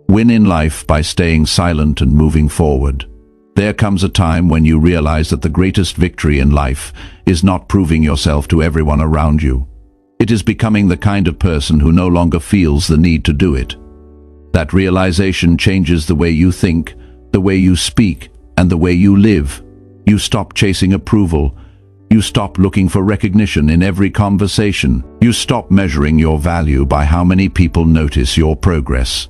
Speaker 1: Win in life by staying silent and moving forward. There comes a time when you realize that the greatest victory in life is not proving yourself to everyone around you. It is becoming the kind of person who no longer feels the need to do it. That realization changes the way you think, the way you speak, and the way you live. You stop chasing approval. You stop looking for recognition in every conversation. You stop measuring your value by how many people notice your progress.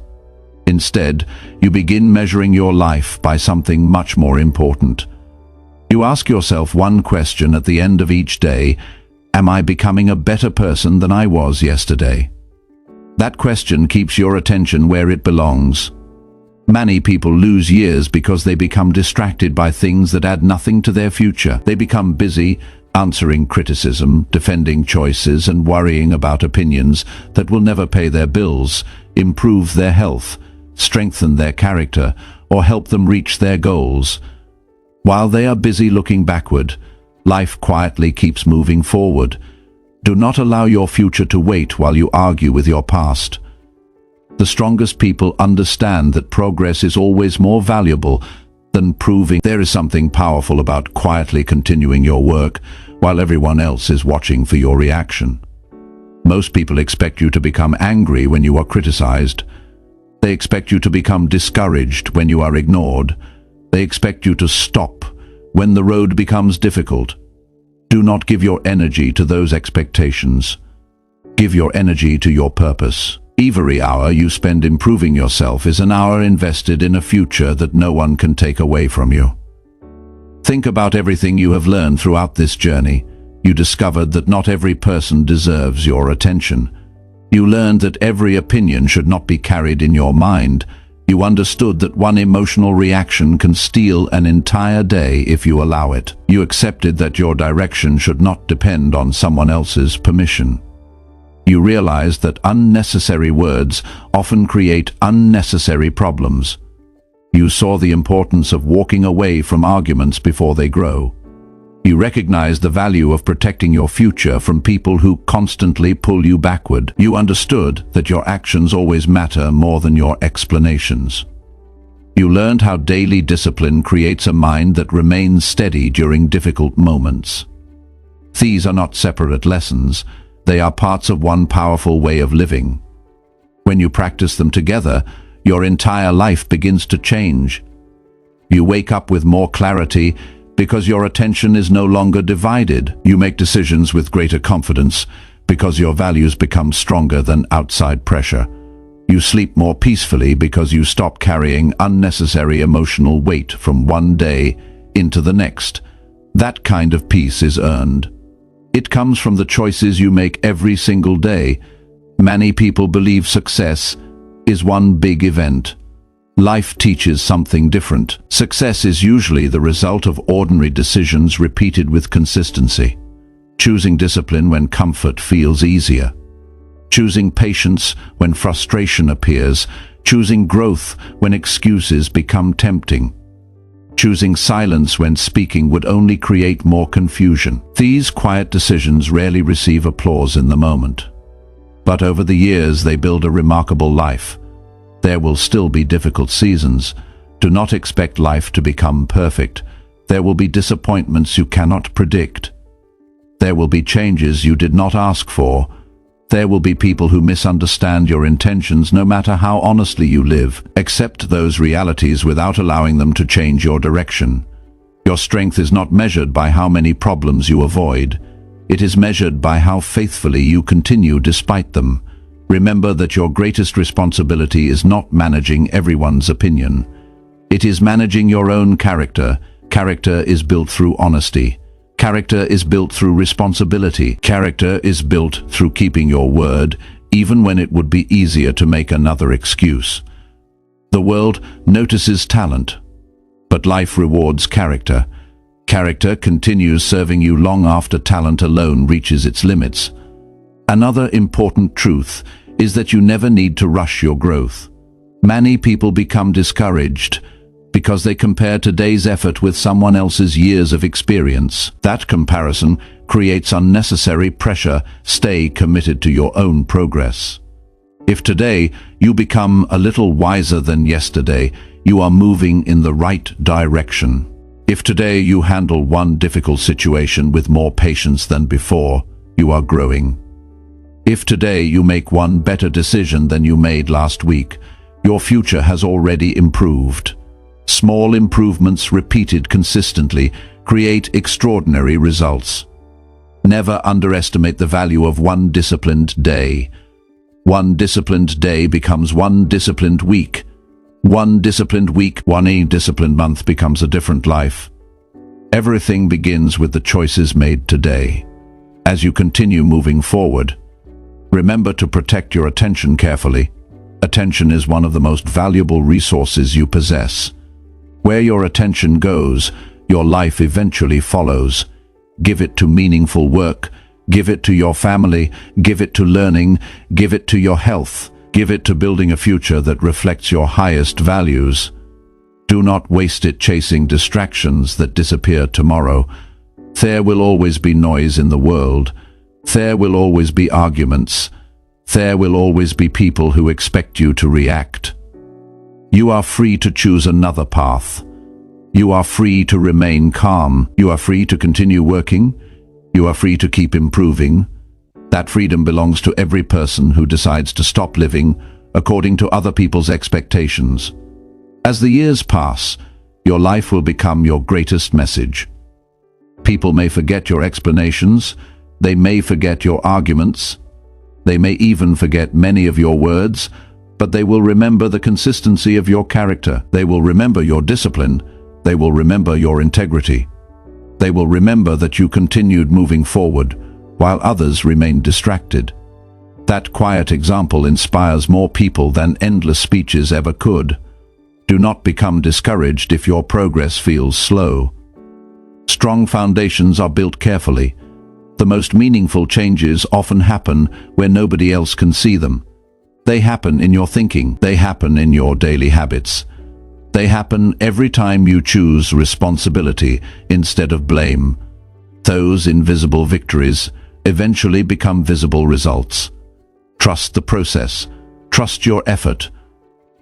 Speaker 1: Instead, you begin measuring your life by something much more important. You ask yourself one question at the end of each day: am I becoming a better person than I was yesterday? That question keeps your attention where it belongs. Many people lose years because they become distracted by things that add nothing to their future. They become busy answering criticism, defending choices, and worrying about opinions that will never pay their bills, improve their health, strengthen their character, or help them reach their goals. While they are busy looking backward, life quietly keeps moving forward. Do not allow your future to wait while you argue with your past. The strongest people understand that progress is always more valuable than proving. There is something powerful about quietly continuing your work while everyone else is watching for your reaction. Most people expect you to become angry when you are criticized. They expect you to become discouraged when you are ignored. They expect you to stop when the road becomes difficult. Do not give your energy to those expectations. Give your energy to your purpose. Every hour you spend improving yourself is an hour invested in a future that no one can take away from you. Think about everything you have learned throughout this journey. You discovered that not every person deserves your attention. You learned that every opinion should not be carried in your mind. You understood that one emotional reaction can steal an entire day if you allow it. You accepted that your direction should not depend on someone else's permission. You realized that unnecessary words often create unnecessary problems. You saw the importance of walking away from arguments before they grow. You recognized the value of protecting your future from people who constantly pull you backward. You understood that your actions always matter more than your explanations. You learned how daily discipline creates a mind that remains steady during difficult moments. These are not separate lessons. They are parts of one powerful way of living. When you practice them together, your entire life begins to change. You wake up with more clarity because your attention is no longer divided. You make decisions with greater confidence because your values become stronger than outside pressure. You sleep more peacefully because you stop carrying unnecessary emotional weight from one day into the next. That kind of peace is earned. It comes from the choices you make every single day. Many people believe success is one big event. Life teaches something different. Success is usually the result of ordinary decisions repeated with consistency. Choosing discipline when comfort feels easier. Choosing patience when frustration appears. Choosing growth when excuses become tempting. Choosing silence when speaking would only create more confusion. These quiet decisions rarely receive applause in the moment. But over the years they build a remarkable life. There will still be difficult seasons. Do not expect life to become perfect. There will be disappointments you cannot predict. There will be changes you did not ask for. There will be people who misunderstand your intentions no matter how honestly you live. Accept those realities without allowing them to change your direction. Your strength is not measured by how many problems you avoid. It is measured by how faithfully you continue despite them. Remember that your greatest responsibility is not managing everyone's opinion. It is managing your own character. Character is built through honesty. Character is built through responsibility. Character is built through keeping your word, even when it would be easier to make another excuse. The world notices talent, but life rewards character. Character continues serving you long after talent alone reaches its limits. Another important truth is that you never need to rush your growth. Many people become discouraged because they compare today's effort with someone else's years of experience. That comparison creates unnecessary pressure. Stay committed to your own progress. If today you become a little wiser than yesterday, you are moving in the right direction. If today you handle one difficult situation with more patience than before, you are growing. If today you make one better decision than you made last week, your future has already improved. Small improvements repeated consistently create extraordinary results. Never underestimate the value of one disciplined day. One disciplined day becomes one disciplined week. One disciplined week, one disciplined month becomes a different life. Everything begins with the choices made today. As you continue moving forward, remember to protect your attention carefully. Attention is one of the most valuable resources you possess. Where your attention goes, your life eventually follows. Give it to meaningful work. Give it to your family. Give it to learning. Give it to your health. Give it to building a future that reflects your highest values. Do not waste it chasing distractions that disappear tomorrow. There will always be noise in the world. There will always be arguments. There will always be people who expect you to react. You are free to choose another path. You are free to remain calm. You are free to continue working. You are free to keep improving. That freedom belongs to every person who decides to stop living according to other people's expectations. As the years pass, your life will become your greatest message. People may forget your explanations. They may forget your arguments. They may even forget many of your words, but they will remember the consistency of your character. They will remember your discipline. They will remember your integrity. They will remember that you continued moving forward while others remained distracted. That quiet example inspires more people than endless speeches ever could. Do not become discouraged if your progress feels slow. Strong foundations are built carefully. The most meaningful changes often happen where nobody else can see them. They happen in your thinking. They happen in your daily habits. They happen every time you choose responsibility instead of blame. Those invisible victories eventually become visible results. Trust the process. Trust your effort.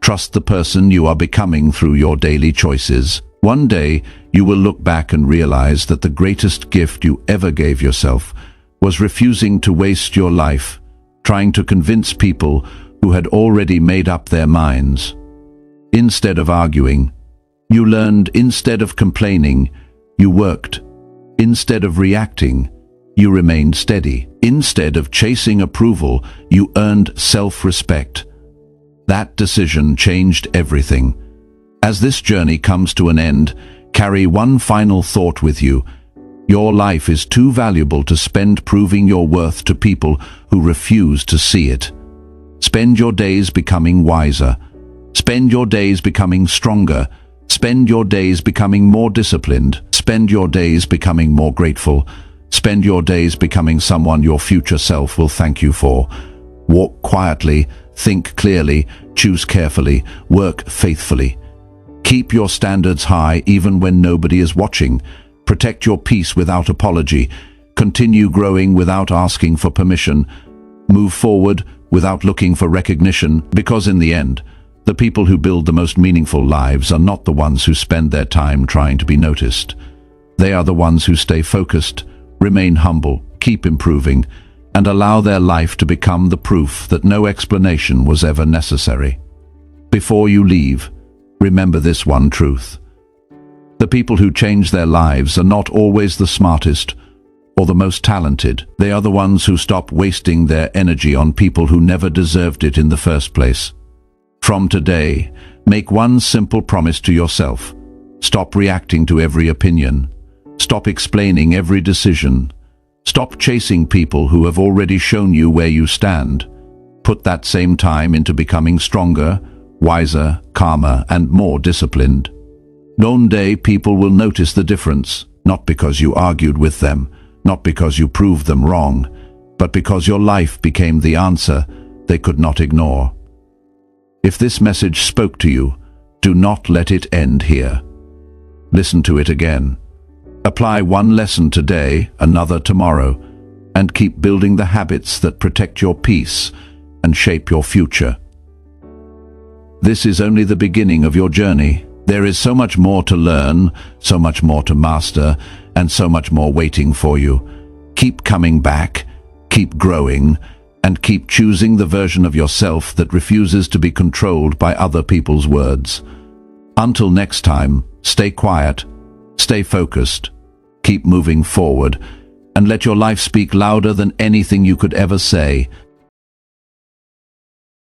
Speaker 1: Trust the person you are becoming through your daily choices. One day, you will look back and realize that the greatest gift you ever gave yourself was refusing to waste your life trying to convince people who had already made up their minds. Instead of arguing, you learned. Instead of complaining, you worked. Instead of reacting, you remained steady. Instead of chasing approval, you earned self-respect. That decision changed everything. As this journey comes to an end, carry one final thought with you. Your life is too valuable to spend proving your worth to people who refuse to see it. Spend your days becoming wiser. Spend your days becoming stronger. Spend your days becoming more disciplined. Spend your days becoming more grateful. Spend your days becoming someone your future self will thank you for. Walk quietly, think clearly, choose carefully, work faithfully. Keep Keep your standards high even when nobody is watching. Protect your peace without apology. Continue growing without asking for permission. Move forward without looking for recognition, because in the end, the people who build the most meaningful lives are not the ones who spend their time trying to be noticed. They are the ones who stay focused, remain humble, keep improving, and allow their life to become the proof that no explanation was ever necessary. Before you leave, remember this one truth. The people who change their lives are not always the smartest or the most talented. They are the ones who stop wasting their energy on people who never deserved it in the first place. From today, make one simple promise to yourself. Stop reacting to every opinion. Stop explaining every decision. Stop chasing people who have already shown you where you stand. Put that same time into becoming stronger, wiser, calmer, and more disciplined. One day people will notice the difference, not because you argued with them, not because you proved them wrong, but because your life became the answer they could not ignore. If this message spoke to you, do not let it end here. Listen to it again. Apply one lesson today, another tomorrow, and keep building the habits that protect your peace and shape your future. This is only the beginning of your journey. There is so much more to learn, so much more to master, and so much more waiting for you. Keep coming back, keep growing, and keep choosing the version of yourself that refuses to be controlled by other people's words. Until next time, stay quiet, stay focused, keep moving forward, and let your life speak louder than anything you could ever say.